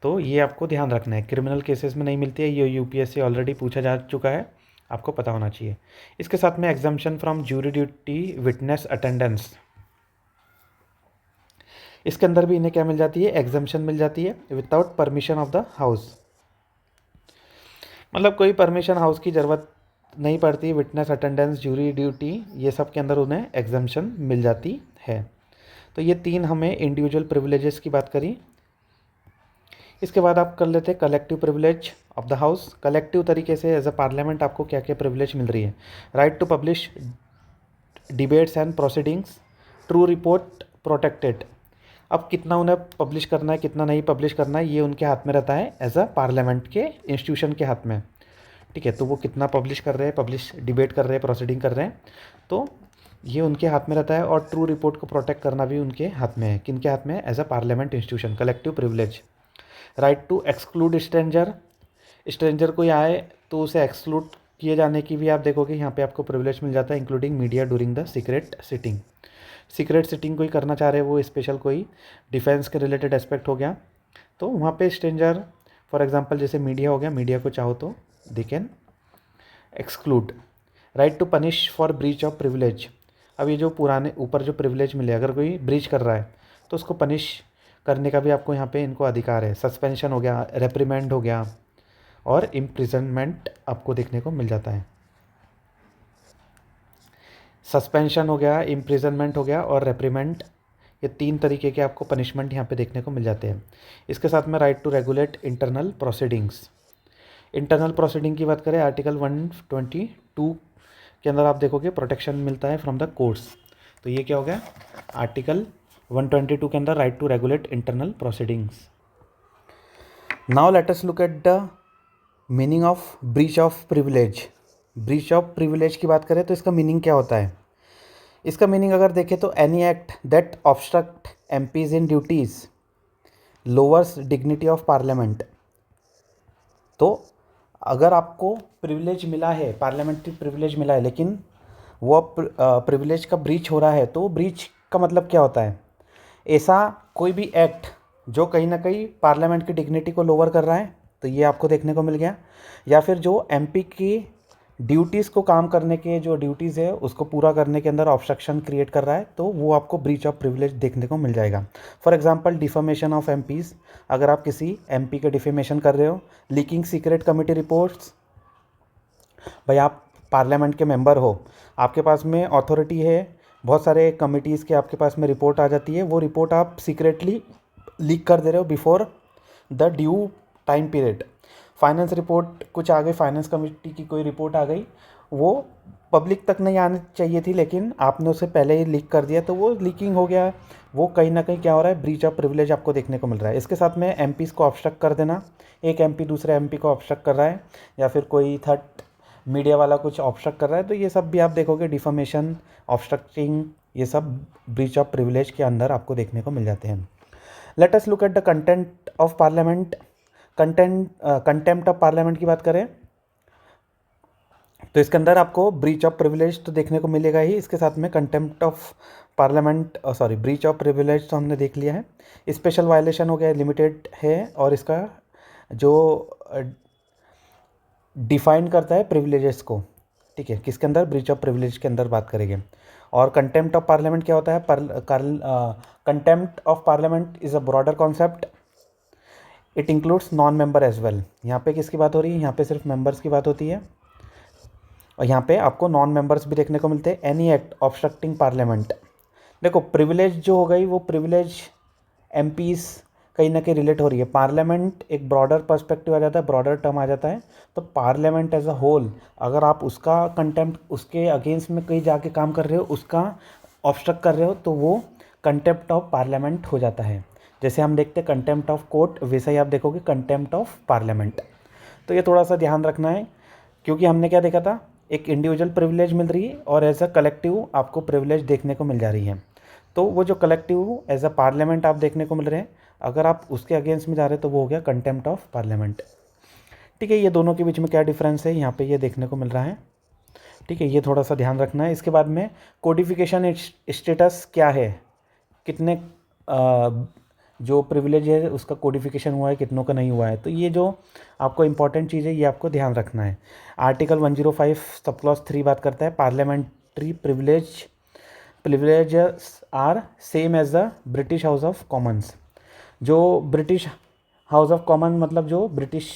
तो ये आपको ध्यान रखना है, क्रिमिनल केसेस में नहीं मिलती है। ये यूपीएससी ऑलरेडी पूछा जा चुका है, आपको पता होना चाहिए। इसके साथ में exemption from jury duty, witness attendance, इसके अंदर भी इन्हें क्या मिल जाती है, एग्जाम्पशन मिल जाती है without permission of the house. मतलब कोई परमिशन हाउस की ज़रूरत नहीं पड़ती, विटनेस अटेंडेंस, ज्यूरी ड्यूटी, ये सब के अंदर उन्हें एग्जाम्पशन मिल जाती है। तो ये 3 हमें इंडिविजुअल प्रिविलेजेस की बात करी। इसके बाद आप कर लेते हैं collective privilege of the house. Collective तरीके से एज अ पार्लियामेंट आपको क्या क्या प्रिविलेज मिल रही है, right to publish debates and proceedings, true report protected. अब कितना उन्हें पब्लिश करना है, कितना नहीं पब्लिश करना है, ये उनके हाथ में रहता है एज अ पार्लियामेंट के इंस्टीट्यूशन के हाथ में। ठीक है, तो वो कितना पब्लिश कर रहे हैं, पब्लिश डिबेट कर रहे हैं, प्रोसीडिंग कर रहे हैं, तो ये उनके हाथ में रहता है। और ट्रू रिपोर्ट को प्रोटेक्ट करना भी उनके हाथ में है। किनके हाथ में है, as a parliament institution, collective privilege. Right to exclude stranger, stranger कोई आए तो उसे एक्सक्लूड किए जाने की भी आप देखोगे यहाँ पे आपको प्रिविलेज मिल जाता है, including media during the secret sitting. Secret sitting कोई करना चाह रहे हैं, वो स्पेशल कोई डिफेंस के रिलेटेड एस्पेक्ट हो गया, तो वहाँ पे स्ट्रेंजर फॉर एग्जांपल जैसे मीडिया हो गया, मीडिया को चाहो तो they can exclude. Right to punish for breach of privilege, अब ये जो पुराने ऊपर जो प्रिविलेज मिले, अगर कोई ब्रीच कर रहा है तो उसको पनिश करने का भी आपको यहाँ पे इनको अधिकार है। सस्पेंशन हो गया, रेप्रीमेंड हो गया और इम्प्रिजनमेंट आपको देखने को मिल जाता है। सस्पेंशन हो गया, इम्प्रिजनमेंट हो गया और रेप्रीमेंट, ये 3 तरीके के आपको पनिशमेंट यहाँ पे देखने को मिल जाते हैं। इसके साथ में right to regulate internal proceedings. Internal proceeding की बात करें, आर्टिकल 122 के अंदर आप देखोगे प्रोटेक्शन मिलता है फ्रॉम द कोर्ट्स। तो ये क्या हो गया, आर्टिकल 122 के अंदर right to regulate internal proceedings. Now let us look at the meaning of breach of privilege. Breach of privilege की बात करें तो इसका मीनिंग क्या होता है। इसका मीनिंग अगर देखें तो any act that obstruct MPs in duties, lowers dignity of parliament. तो अगर आपको प्रिविलेज मिला है, पार्लियामेंट्री प्रिविलेज मिला है, लेकिन वो प्रिविलेज का ब्रीच हो रहा है, तो ब्रीच का मतलब क्या होता है, ऐसा कोई भी एक्ट जो कहीं ना कहीं पार्लियामेंट की डिग्निटी को लोअर कर रहा है, तो ये आपको देखने को मिल गया। या फिर जो एमपी की ड्यूटीज़ को काम करने के जो ड्यूटीज़ है उसको पूरा करने के अंदर ऑब्स्ट्रक्शन क्रिएट कर रहा है, तो वो आपको ब्रीच ऑफ प्रिविलेज देखने को मिल जाएगा। For example defamation of MPs, अगर आप किसी एमपी के डिफेमेशन कर रहे हो, लीकिंग सीक्रेट कमेटी रिपोर्ट्स, भाई आप पार्लियामेंट के मेंबर हो, आपके पास में अथॉरिटी है, बहुत सारे कमिटीज़ के आपके पास में रिपोर्ट आ जाती है, वो रिपोर्ट आप सीक्रेटली लीक कर दे रहे हो before the due time period. Finance report कुछ आ गई, फाइनेंस कमेटी की कोई रिपोर्ट आ गई, वो पब्लिक तक नहीं आनी चाहिए थी, लेकिन आपने उसे पहले ही लीक कर दिया, तो वो लीकिंग हो गया, वो कहीं ना कहीं क्या हो रहा है, ब्रीच ऑफ प्रिविलेज आपको देखने को मिल रहा है। इसके साथ में एमपीज़ को ऑब्स्ट्रक्ट कर देना, एक एमपी दूसरे एमपी को ऑब्स्ट्रक्ट कर रहा है, या फिर कोई थर्ड मीडिया वाला कुछ ऑब्स्ट्रक्ट कर रहा है, तो ये सब भी आप देखोगे डिफेमेशन, ऑब्स्ट्रक्टिंग, ये सब ब्रीच ऑफ प्रिविलेज के अंदर आपको देखने को मिल जाते हैं। Late us look at the content of parliament. Contempt of parliament की बात करें तो इसके अंदर आपको ब्रीच ऑफ प्रिविलेज तो देखने को मिलेगा ही, इसके साथ में contempt of parliament, breach of privilege तो हमने देख लिया है। स्पेशल वायलेशन हो गया, लिमिटेड है, और इसका जो डिफाइन करता है प्रिविलेजेस को, ठीक है, किसके अंदर, ब्रीच ऑफ प्रिविलेज के अंदर बात करेंगे। और कंटेम्प्ट ऑफ पार्लियामेंट क्या होता है, contempt of parliament is a broader concept, it includes non member as well. यहाँ पे किसकी बात हो रही है, यहाँ पे सिर्फ मेंबर्स की बात होती है, और यहाँ पे आपको नॉन मेंबर्स भी देखने को मिलते हैं। एनी एक्ट ऑब्स्ट्रक्टिंग पार्लियामेंट, देखो प्रिविलेज जो हो गई वो प्रिविलेज एमपीज़ कहीं ना कहीं रिलेट हो रही है, पार्लियामेंट एक ब्रॉडर पर्सपेक्टिव आ जाता है, ब्रॉडर टर्म आ जाता है, तो पार्लियामेंट एज अ होल अगर आप उसका कंटेम्प्ट, उसके अगेंस्ट में कहीं जाके काम कर रहे हो, उसका ऑब्स्ट्रक्ट कर रहे हो, तो वो कंटेम्प्ट ऑफ पार्लियामेंट हो जाता है। जैसे हम देखते हैं कंटेम्प्ट ऑफ कोर्ट, वैसे ही आप देखोगे कंटेम्प्ट ऑफ पार्लियामेंट। तो ये थोड़ा सा ध्यान रखना है, क्योंकि हमने क्या देखा था, एक इंडिविजुअल प्रिविलेज मिल रही है और एज अ कलेक्टिव आपको प्रिविलेज देखने को मिल जा रही है। तो वो जो कलेक्टिव एज अ पार्लियामेंट आप देखने को मिल रहे हैं, अगर आप उसके अगेंस्ट में जा रहे हैं तो वो हो गया कंटेम्प्ट ऑफ पार्लियामेंट। ठीक है, ये दोनों के बीच में क्या डिफरेंस है यहाँ पे ये देखने को मिल रहा है। ठीक है, ये थोड़ा सा ध्यान रखना है। इसके बाद में कोडिफिकेशन स्टेटस क्या है, कितने जो प्रिविलेज है उसका कोडिफिकेशन हुआ है, कितनों का नहीं हुआ है। तो ये जो आपको इंपॉर्टेंट चीज़ है ये आपको ध्यान रखना है। आर्टिकल 105 सब क्लॉज 3 बात करता है parliamentary privileges are same as the British House of Commons. जो ब्रिटिश हाउस ऑफ कॉमन मतलब जो ब्रिटिश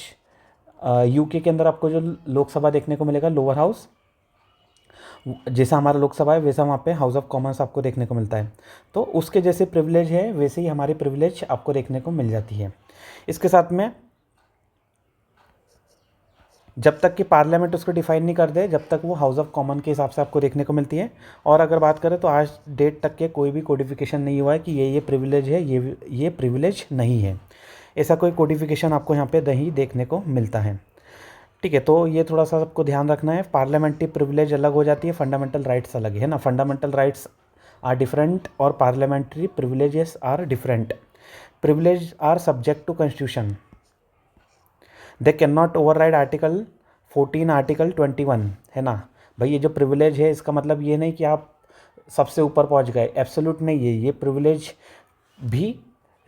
यूके के अंदर आपको जो लोकसभा देखने को मिलेगा, लोअर हाउस, जैसा हमारा लोकसभा है वैसा वहाँ पे हाउस ऑफ कॉमन्स आपको देखने को मिलता है। तो उसके जैसे प्रिविलेज है वैसे ही हमारी प्रिविलेज आपको देखने को मिल जाती है। इसके साथ में जब तक कि पार्लियामेंट उसको डिफाइन नहीं कर दे, जब तक वो हाउस ऑफ कॉमन के हिसाब से आपको देखने को मिलती है। और अगर बात करें तो आज डेट तक के कोई भी कोडिफिकेशन नहीं हुआ है कि ये प्रिविलेज है, ये प्रिविलेज नहीं है, ऐसा कोई कोडिफिकेशन आपको यहाँ पे नहीं देखने को मिलता है। ठीक है, तो ये थोड़ा सा सबको ध्यान रखना है। पार्लियामेंट्री प्रिविलेज अलग हो जाती है, फंडामेंटल राइट्स अलग है ना। फंडामेंटल राइट्स आर डिफरेंट और parliamentary privileges are different. Privilege are subject to constitution, they can not override article 14 article 21, है ना भाई। ये जो प्रिविलेज है इसका मतलब ये नहीं कि आप सबसे ऊपर पहुंच गए, एब्सोल्यूट नहीं है। ये प्रिविलेज भी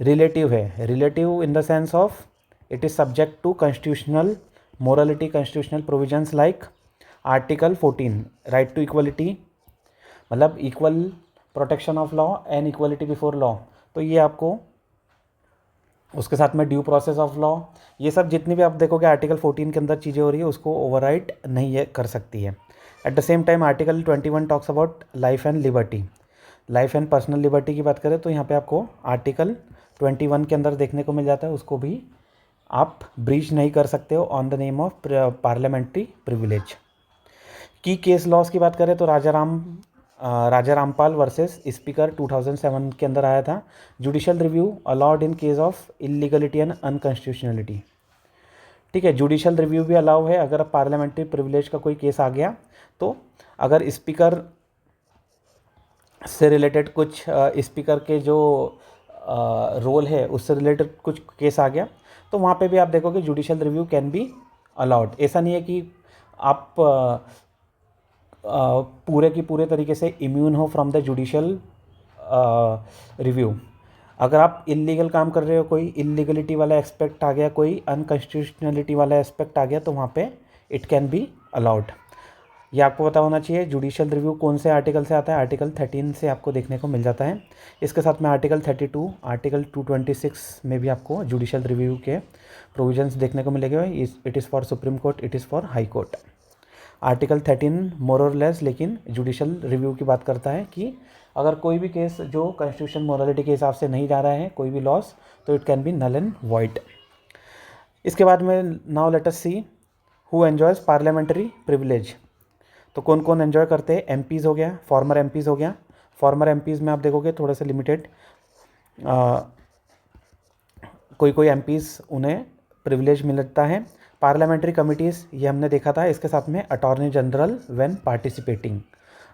रिलेटिव है, relative in the sense of it is subject to constitutional morality, constitutional provisions like article 14 right to equality, मतलब equal protection of law and equality before law. तो ये आपको उसके साथ में ड्यू प्रोसेस ऑफ लॉ, ये सब जितनी भी आप देखोगे आर्टिकल 14 के अंदर चीज़ें हो रही है उसको ओवरराइड नहीं है कर सकती है। At the same time article 21 talks about life and liberty, life and personal liberty की बात करें तो यहाँ पे आपको आर्टिकल 21 के अंदर देखने को मिल जाता है, उसको भी आप ब्रीच नहीं कर सकते हो on the name of parliamentary privilege. की केस लॉस की बात करें तो राजा रामपाल वर्सेस स्पीकर 2007 के अंदर आया था। Judicial review allowed in case of illegality and unconstitutionality. ठीक है, जुडिशियल रिव्यू भी अलाउ है अगर पार्लियामेंट्री प्रिविलेज का कोई केस आ गया। तो अगर स्पीकर से रिलेटेड कुछ स्पीकर के जो रोल है उससे रिलेटेड कुछ केस आ गया तो वहाँ पे भी आप देखोगे judicial review can be allowed. ऐसा नहीं है कि आप पूरे की पूरे तरीके से इम्यून हो फ्रॉम द जुडिशियल रिव्यू। अगर आप इलीगल काम कर रहे हो, कोई इलीगलिटी वाला एस्पेक्ट आ गया, कोई अनकॉन्स्टिट्यूशनलिटी वाला एस्पेक्ट आ गया तो वहाँ पे इट कैन बी अलाउड। ये आपको पता होना चाहिए। जुडिशियल रिव्यू कौन से आर्टिकल से आता है, आर्टिकल 13 से आपको देखने को मिल जाता है। इसके साथ में आर्टिकल 32, आर्टिकल 226 में भी आपको जुडिशियल रिव्यू के प्रोविजंस देखने को मिलेंगे। It is for supreme court, it is for high court. Article 13 मोर और लेस लेकिन जुडिशियल रिव्यू की बात करता है कि अगर कोई भी केस जो कॉन्स्टिट्यूशन मोरालिटी के हिसाब से नहीं जा रहा है, कोई भी लॉस, तो it can be null and void. इसके बाद में now let us see who enjoys parliamentary privilege. तो कौन कौन एन्जॉय करते हैं, एमपीज़ हो गया, फॉर्मर एमपीज़ हो गया। फॉर्मर एमपीज़ में आप देखोगे थोड़ा सा लिमिटेड, कोई एमपीज़ उन्हें प्रिविलेज मिलता है। पार्लियामेंट्री कमिटीज़ ये हमने देखा था। इसके साथ में अटॉर्नी जनरल व्हेन पार्टिसिपेटिंग,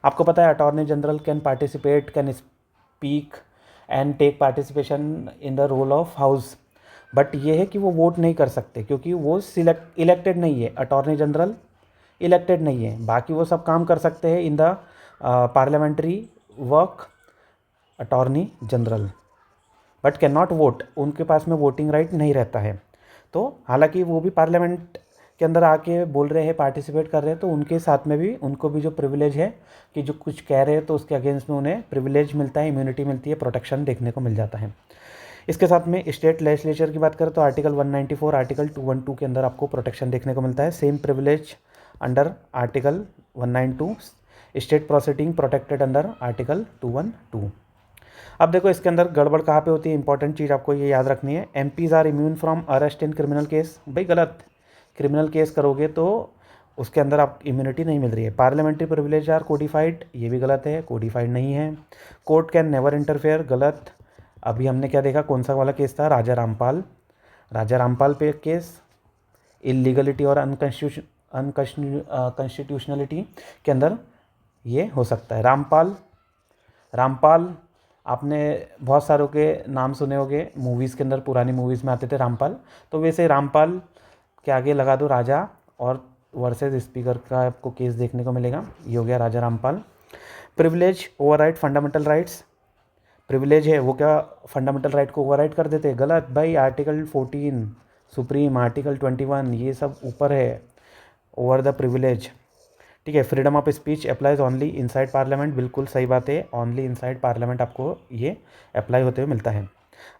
आपको पता है attorney general can participate, can speak and take participation in the role of house, but ये है कि वो वोट नहीं कर सकते क्योंकि वो इलेक्टेड नहीं है। अटॉर्नी जनरल इलेक्टेड नहीं है, बाकी वो सब काम कर सकते हैं in the parliamentary work, attorney general, but can not vote, उनके पास में वोटिंग राइट नहीं रहता है। तो हालांकि वो भी पार्लियामेंट के अंदर आके बोल रहे हैं, पार्टिसिपेट कर रहे हैं, तो उनके साथ में भी उनको भी जो प्रिविलेज है कि जो कुछ कह रहे हैं तो उसके अगेंस्ट में उन्हें प्रिविलेज मिलता है, इम्यूनिटी मिलती है, प्रोटेक्शन देखने को मिल जाता है। इसके साथ में स्टेट लेजिस्लेचर की बात करें तो आर्टिकल 194, आर्टिकल 212 के अंदर आपको प्रोटेक्शन देखने को मिलता है। Same privilege under article 192, state proceeding protected under article 212। अब देखो इसके अंदर गड़बड़ कहाँ पे होती है, इंपॉर्टेंट चीज़ आपको ये याद रखनी है। MPs are immune from arrest in criminal case. भाई गलत, क्रिमिनल केस करोगे तो उसके अंदर आप इम्यूनिटी नहीं मिल रही है। पार्लियामेंट्री प्रिविलेज आर कोडिफाइड, ये भी गलत है, कोडिफाइड नहीं है। कोर्ट कैन नेवर इंटरफेयर, गलत। अभी हमने क्या देखा, कौन सा वाला केस था, राजा रामपाल पे केस, इलीगलिटी और अनकॉन्स्टिट्यूशनलिटी के अंदर ये हो सकता है। रामपाल आपने बहुत सारों के नाम सुने होंगे, मूवीज़ के अंदर, पुरानी मूवीज़ में आते थे रामपाल। तो वैसे रामपाल के आगे लगा दो राजा और वर्सेस स्पीकर का आपको केस देखने को मिलेगा। ये हो गया Raja Rampal. Privilege override fundamental rights. Privilege है वो क्या फंडामेंटल राइट को ओवरराइड कर देते? गलत भाई। आर्टिकल 14 सुप्रीम, आर्टिकल 21 ये सब ऊपर है ओवर द प्रिविलेज। ठीक है। Freedom of speech applies only inside parliament. बिल्कुल सही बात है, ओनली इनसाइड पार्लियामेंट आपको ये अप्लाई होते हुए मिलता है।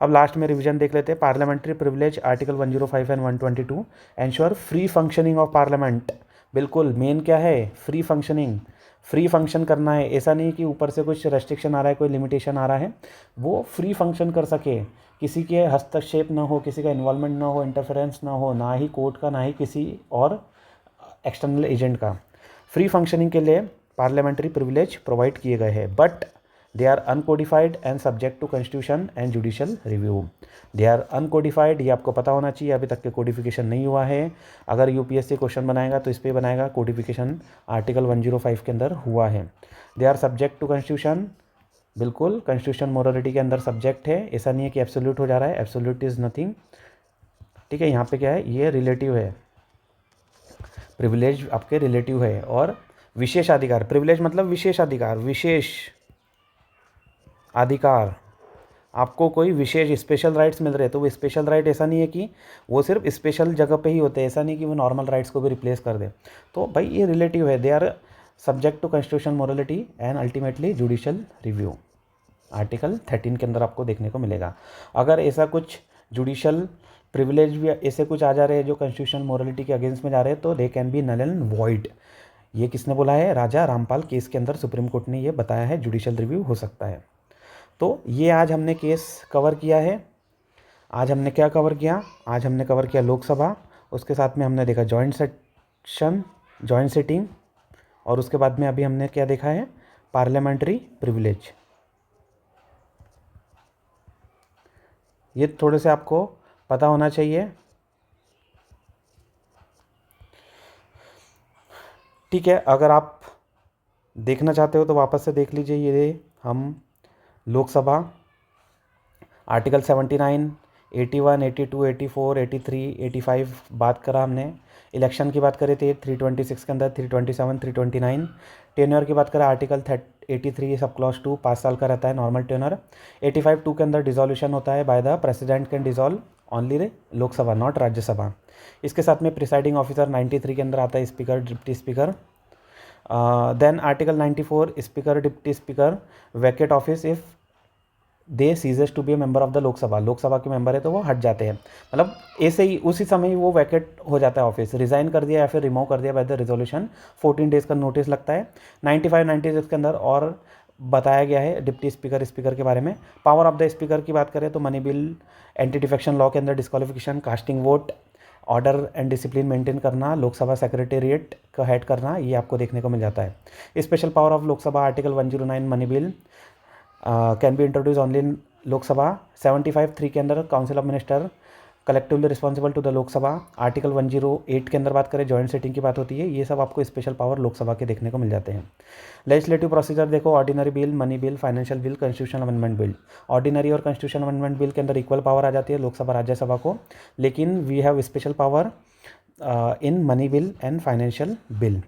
अब लास्ट में रिवीजन देख लेते हैं। Parliamentary privilege article 105 and 122 ensure free functioning of parliament. बिल्कुल मेन क्या है? Free functioning. फ्री फंक्शन करना है, ऐसा नहीं कि ऊपर से कुछ रेस्ट्रिक्शन आ रहा है, कोई लिमिटेशन आ रहा है। वो फ्री फंक्शन कर सके, किसी के हस्तक्षेप ना हो, किसी का इन्वॉल्वमेंट ना हो, इंटरफेरेंस ना हो, ना ही कोर्ट का, ना ही किसी और एक्सटर्नल एजेंट का। फ्री फंक्शनिंग के लिए पार्लियामेंट्री प्रिविलेज प्रोवाइड किए गए हैं, but they are uncodified and subject to constitution and judicial review. They are uncodified, ये आपको पता होना चाहिए, अभी तक के कोडिफिकेशन नहीं हुआ है। अगर यूपीएससी क्वेश्चन बनाएगा तो इस पर बनाएगा, कोडिफिकेशन आर्टिकल 105 के अंदर हुआ है। They are subject to constitution, बिल्कुल कॉन्स्टिट्यूशन मोरालिटी के अंदर सब्जेक्ट है, ऐसा नहीं है कि एब्सोल्यूट हो जा रहा है, एब्सोल्यूट इज़ नथिंग। ठीक है। यहाँ पे क्या है? ये रिलेटिव है, प्रिविलेज आपके रिलेटिव है। और विशेषाधिकार, प्रिविलेज मतलब विशेषाधिकार, विशेष अधिकार, आपको कोई विशेष स्पेशल राइट्स मिल रहे हैं। तो वो स्पेशल राइट ऐसा नहीं है कि वो सिर्फ स्पेशल जगह पे ही होते हैं, ऐसा नहीं कि वो नॉर्मल राइट्स को भी रिप्लेस कर दे। तो भाई ये रिलेटिव है, they are subject to constitution morality and ultimately judicial review. Article 13 के अंदर आपको देखने को मिलेगा। अगर ऐसा कुछ जुडिशियल प्रिविलेज भी ऐसे कुछ आ जा रहे हैं जो कॉन्स्टिट्यूशन मोरालिटी के अगेंस्ट में जा रहे हैं, तो they can be null and void. ये किसने बोला है? राजा रामपाल केस के अंदर सुप्रीम कोर्ट ने ये बताया है, जुडिशियल रिव्यू हो सकता है। तो ये आज हमने केस कवर किया है। आज हमने क्या कवर किया? आज हमने कवर किया लोकसभा, उसके साथ में हमने देखा जॉइंट सेशन, जॉइंट सिटिंग, और उसके बाद में अभी हमने क्या देखा है? Parliamentary privilege. ये थोड़े से आपको पता होना चाहिए। ठीक है। अगर आप देखना चाहते हो तो वापस से देख लीजिए। ये हम लोकसभा आर्टिकल 79, 81, 82, 84, 83, 85 बात करा हमने। इलेक्शन की बात करें थे 326 के अंदर, 327, 329। टेन्योर की बात करें आर्टिकल 83 सब क्लॉज 2 5 साल का रहता है नॉर्मल टेन्योर। 85 2 के अंदर डिसोल्यूशन होता है, by the president can dissolve only Lok Sabha not Rajya Sabha. इसके साथ में प्रिसाइडिंग ऑफिसर 93 के अंदर आता है, speaker, deputy speaker. Then article 94 speaker, deputy speaker vacate office if they ceases to be a member of the Lok Sabha. Lok Sabha के मेंबर है तो वो हट जाते हैं, मतलब ऐसे ही उसी समय ही वो वैकेट हो जाता है ऑफिस, रिजाइन कर दिया या फिर रिमूव कर दिया बाय द रिजोल्यूशन। 14 डेज का नोटिस लगता है। 95 96 के अंदर और बताया गया है डिप्टी स्पीकर, स्पीकर के बारे में। पावर ऑफ द स्पीकर की बात करें तो money bill, anti defection law के अंदर disqualification, casting vote, order and discipline maintain करना, लोकसभा सेक्रेटेरिएट का हेड करना, ये आपको देखने को मिल जाता है। Special power of Lok Sabha article 109 money bill can be introduce only in Lok Sabha. 75 3 के अंदर council of minister collectively responsible to the Lok Sabha. Article 108 के अंदर बात करें जॉइंट सिटिंग की बात होती है। ये सब आपको स्पेशल पावर लोकसभा के देखने को मिल जाते हैं। लेजिस्लेटिव प्रोसीजर देखो, ordinary bill, money bill, financial bill, constitution amendment bill. Ordinary और कॉन्स्टिट्यूशन अमेंडमेंट बिल के अंदर इक्वल पावर आ जाती है लोकसभा राज्यसभा को, लेकिन we have special power in money bill and financial bill.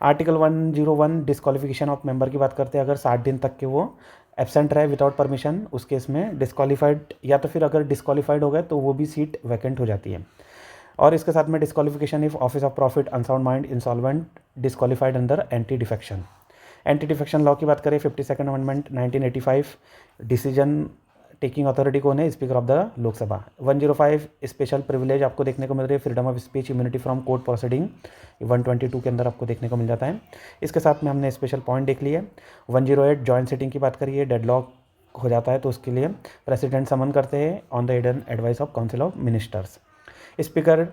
Article 101 disqualification of member की बात करते हैं। अगर 60 दिन तक के वो एब्सेंट रहे विदाउट परमिशन, उस केस में डिस्क्वालीफाइड, या तो फिर अगर डिस्क्वालीफाइड हो गए तो वो भी सीट वैकेंट हो जाती है। और इसके साथ में disqualification if office of profit, unsound mind, insolvent, disqualified under anti defection. Anti defection law की बात करें 52nd amendment 1985, decision taking authority कौन है? Speaker of the Lok Sabha. 105 special privilege आपको देखने को मिल रही है, freedom of speech, immunity from court proceeding, 122 के अंदर आपको देखने को मिल जाता है। इसके साथ में हमने स्पेशल पॉइंट देख लिए। 108 जॉइंट सिटिंग की बात करिए, डेडलॉक हो जाता है तो उसके लिए प्रेसिडेंट समन करते हैं on the advice of council of ministers. Speaker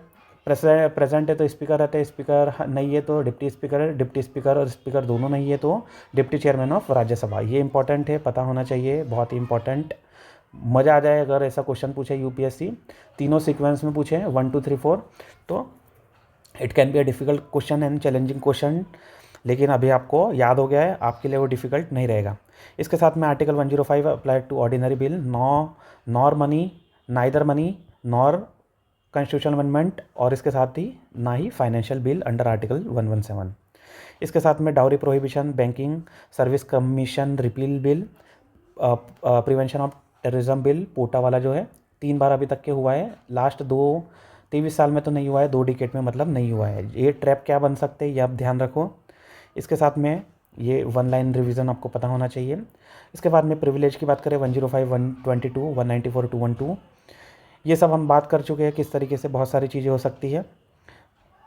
present है तो स्पीकर रहते हैं, स्पीकर नहीं है तो डिप्टी स्पीकर है, डिप्टी स्पीकर और स्पीकर दोनों नहीं है तो डिप्टी चेयरमैन ऑफ राज्यसभा। ये इंपॉर्टेंट है, पता होना चाहिए, बहुत ही इंपॉर्टेंट। मज़ा आ जाए अगर ऐसा क्वेश्चन पूछे यूपीएससी, तीनों सीक्वेंस में पूछे 1 2 3 4, तो it can be a difficult question and challenging question, लेकिन अभी आपको याद हो गया है, आपके लिए वो डिफ़िकल्ट नहीं रहेगा। इसके साथ में article 105 applied to ordinary bill, nor money, neither money nor constitutional amendment, और इसके साथ ही ना ही फाइनेंशियल बिल अंडर आर्टिकल 117। इसके साथ में dowry prohibition, banking service commission repeal bill, prevention of terrorism bill, POTA वाला जो है 3 बार अभी तक के हुआ है, लास्ट 23 साल में तो नहीं हुआ है, 2 डिकेड में मतलब नहीं हुआ है। ये ट्रैप क्या बन सकते हैं ये आप ध्यान रखो। इसके साथ में ये 1 लाइन रिवीजन आपको पता होना चाहिए। इसके बाद में प्रिविलेज की बात करें 105, 122, 194, 212, ये सब हम बात कर चुके हैं किस तरीके से बहुत सारी चीज़ें हो सकती है।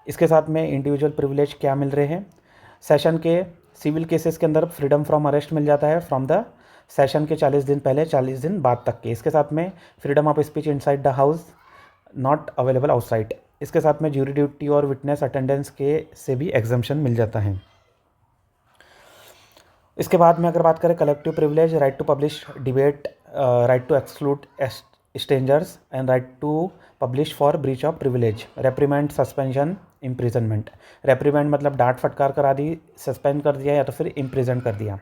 इसके साथ में इंडिविजुअल प्रिविलेज क्या मिल रहे हैं, सेशन के सिविल केसेस के अंदर फ्रीडम फ्रॉम अरेस्ट मिल जाता है फ्रॉम द सेशन के 40 दिन पहले 40 दिन बाद तक के। इसके साथ में freedom of speech inside the house not available outside. इसके साथ में ज्यूरी ड्यूटी और विटनेस अटेंडेंस के से भी एग्जम्पशन मिल जाता है। इसके बाद में अगर बात करें collective privilege, right to publish debate, right to exclude strangers and right to publish for breach of privilege, reprimand, suspension, imprisonment. Reprimand मतलब डांट फटकार करा दी, सस्पेंड कर दिया या तो फिर इम्प्रिजन कर दिया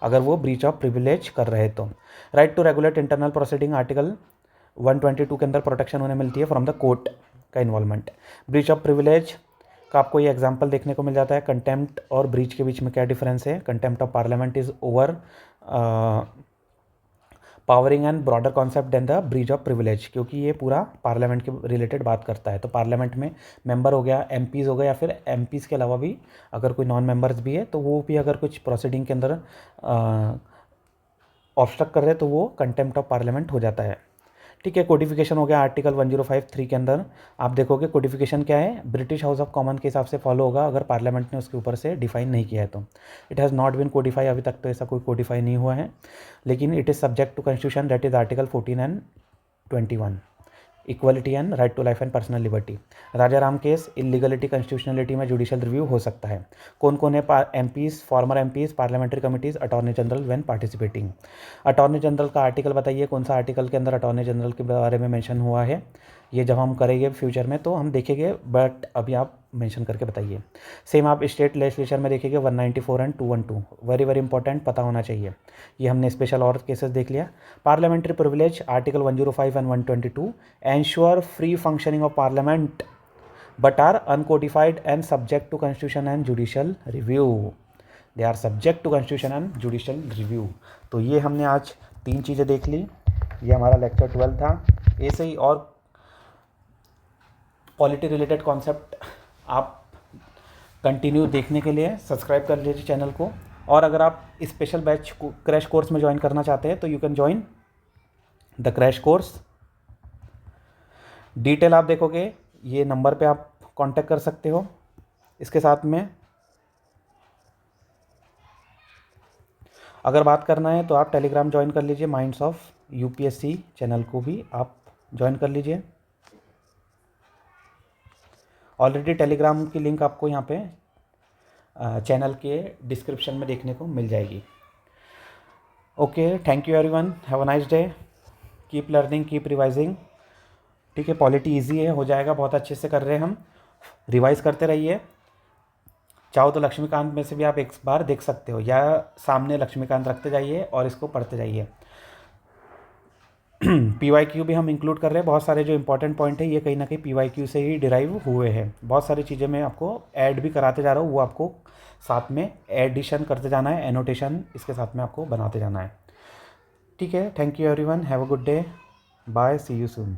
अगर वो ब्रीच ऑफ प्रिविलेज कर रहे तो। Right to regulate internal proceeding, article 122 के अंदर प्रोटेक्शन उन्हें मिलती है फ्रॉम द कोर्ट का इन्वॉल्वमेंट। ब्रीच ऑफ प्रिविलेज का आपको ये एग्जांपल देखने को मिल जाता है। कंटेम्प्ट और ब्रीच के बीच में क्या डिफरेंस है, contempt of parliament is overpowering and broader concept than the breach of privilege, क्योंकि ये पूरा पार्लियामेंट के रिलेटेड बात करता है। तो पार्लियामेंट में मेंबर हो गया, एमपीज़ हो गया, या फिर एमपीज़ के अलावा भी अगर कोई नॉन मेंबर्स भी है तो वो भी अगर कुछ प्रोसीडिंग के अंदर ऑब्स्ट्रक्ट कर रहे हैं तो वो कंटेम्प्ट ऑफ पार्लियामेंट हो जाता है। ठीक है, कोडिफिकेशन हो गया आर्टिकल 105(3) के अंदर। आप देखोगे कोडिफिकेशन क्या है, ब्रिटिश हाउस ऑफ कॉमन के हिसाब से फॉलो होगा अगर पार्लियामेंट ने उसके ऊपर से डिफाइन नहीं किया है तो। It has not been codify, अभी तक तो ऐसा कोई कोडिफाई नहीं हुआ है, लेकिन it is subject to constitution, that is article 14 and 21, equality and right to life and personal liberty. Raja Ram case, illegality constitutionality में जुडिशियल रिव्यू हो सकता है। कौन कौन है MPs, former MPs, parliamentary committees, attorney general when participating. Attorney general का article बताइए, कौन सा आर्टिकल के अंदर अटॉर्नी जनरल के बारे में मेंशन हुआ है। ये जब हम करेंगे फ्यूचर में तो हम देखेंगे, बट अभी आप मेंशन करके बताइए। सेम आप स्टेट लेजिस्लेचर में देखेंगे 194 एंड 212, वेरी वेरी इंपॉर्टेंट, पता होना चाहिए। ये हमने स्पेशल और केसेस देख लिया। Parliamentary privilege, article 105 and 122 ensure free functioning of parliament but are uncodified and subject to constitution and judicial review. They are subject to constitution and judicial review. तो ये हमने आज 3 चीज़ें देख ली। ये हमारा लेक्चर 12 था। ऐसे ही और पॉलिटी रिलेटेड कॉन्सेप्ट आप कंटिन्यू देखने के लिए सब्सक्राइब कर लीजिए चैनल को। और अगर आप स्पेशल बैच क्रैश कोर्स में ज्वाइन करना चाहते हैं तो you can join the crash course. Detail आप देखोगे, ये नंबर पे आप कांटेक्ट कर सकते हो। इसके साथ में अगर बात करना है तो आप टेलीग्राम ज्वाइन कर लीजिए, माइंड्स ऑफ यूपीएससी चैनल को भी आप ज्वाइन कर लीजिए। ऑलरेडी टेलीग्राम की लिंक आपको यहाँ पे चैनल के डिस्क्रिप्शन में देखने को मिल जाएगी। Okay, thank you everyone, have a nice day, keep learning, keep revising. ठीक है, पॉलिटी इजी है, हो जाएगा, बहुत अच्छे से कर रहे हैं हम, रिवाइज करते रहिए। चाहो तो लक्ष्मीकांत में से भी आप एक बार देख सकते हो, या सामने लक्ष्मीकांत रखते जाइए और इसको पढ़ते जाइए। PYQ भी हम इंक्लूड कर रहे हैं, बहुत सारे जो इंपॉर्टेंट पॉइंट है ये कहीं ना कहीं PYQ से ही डिराइव हुए हैं। बहुत सारी चीज़ें मैं आपको ऐड भी कराते जा रहा हूँ, वो आपको साथ में एडिशन करते जाना है, एनोटेशन इसके साथ में आपको बनाते जाना है। ठीक है, thank you everyone, have a good day, bye, see you soon.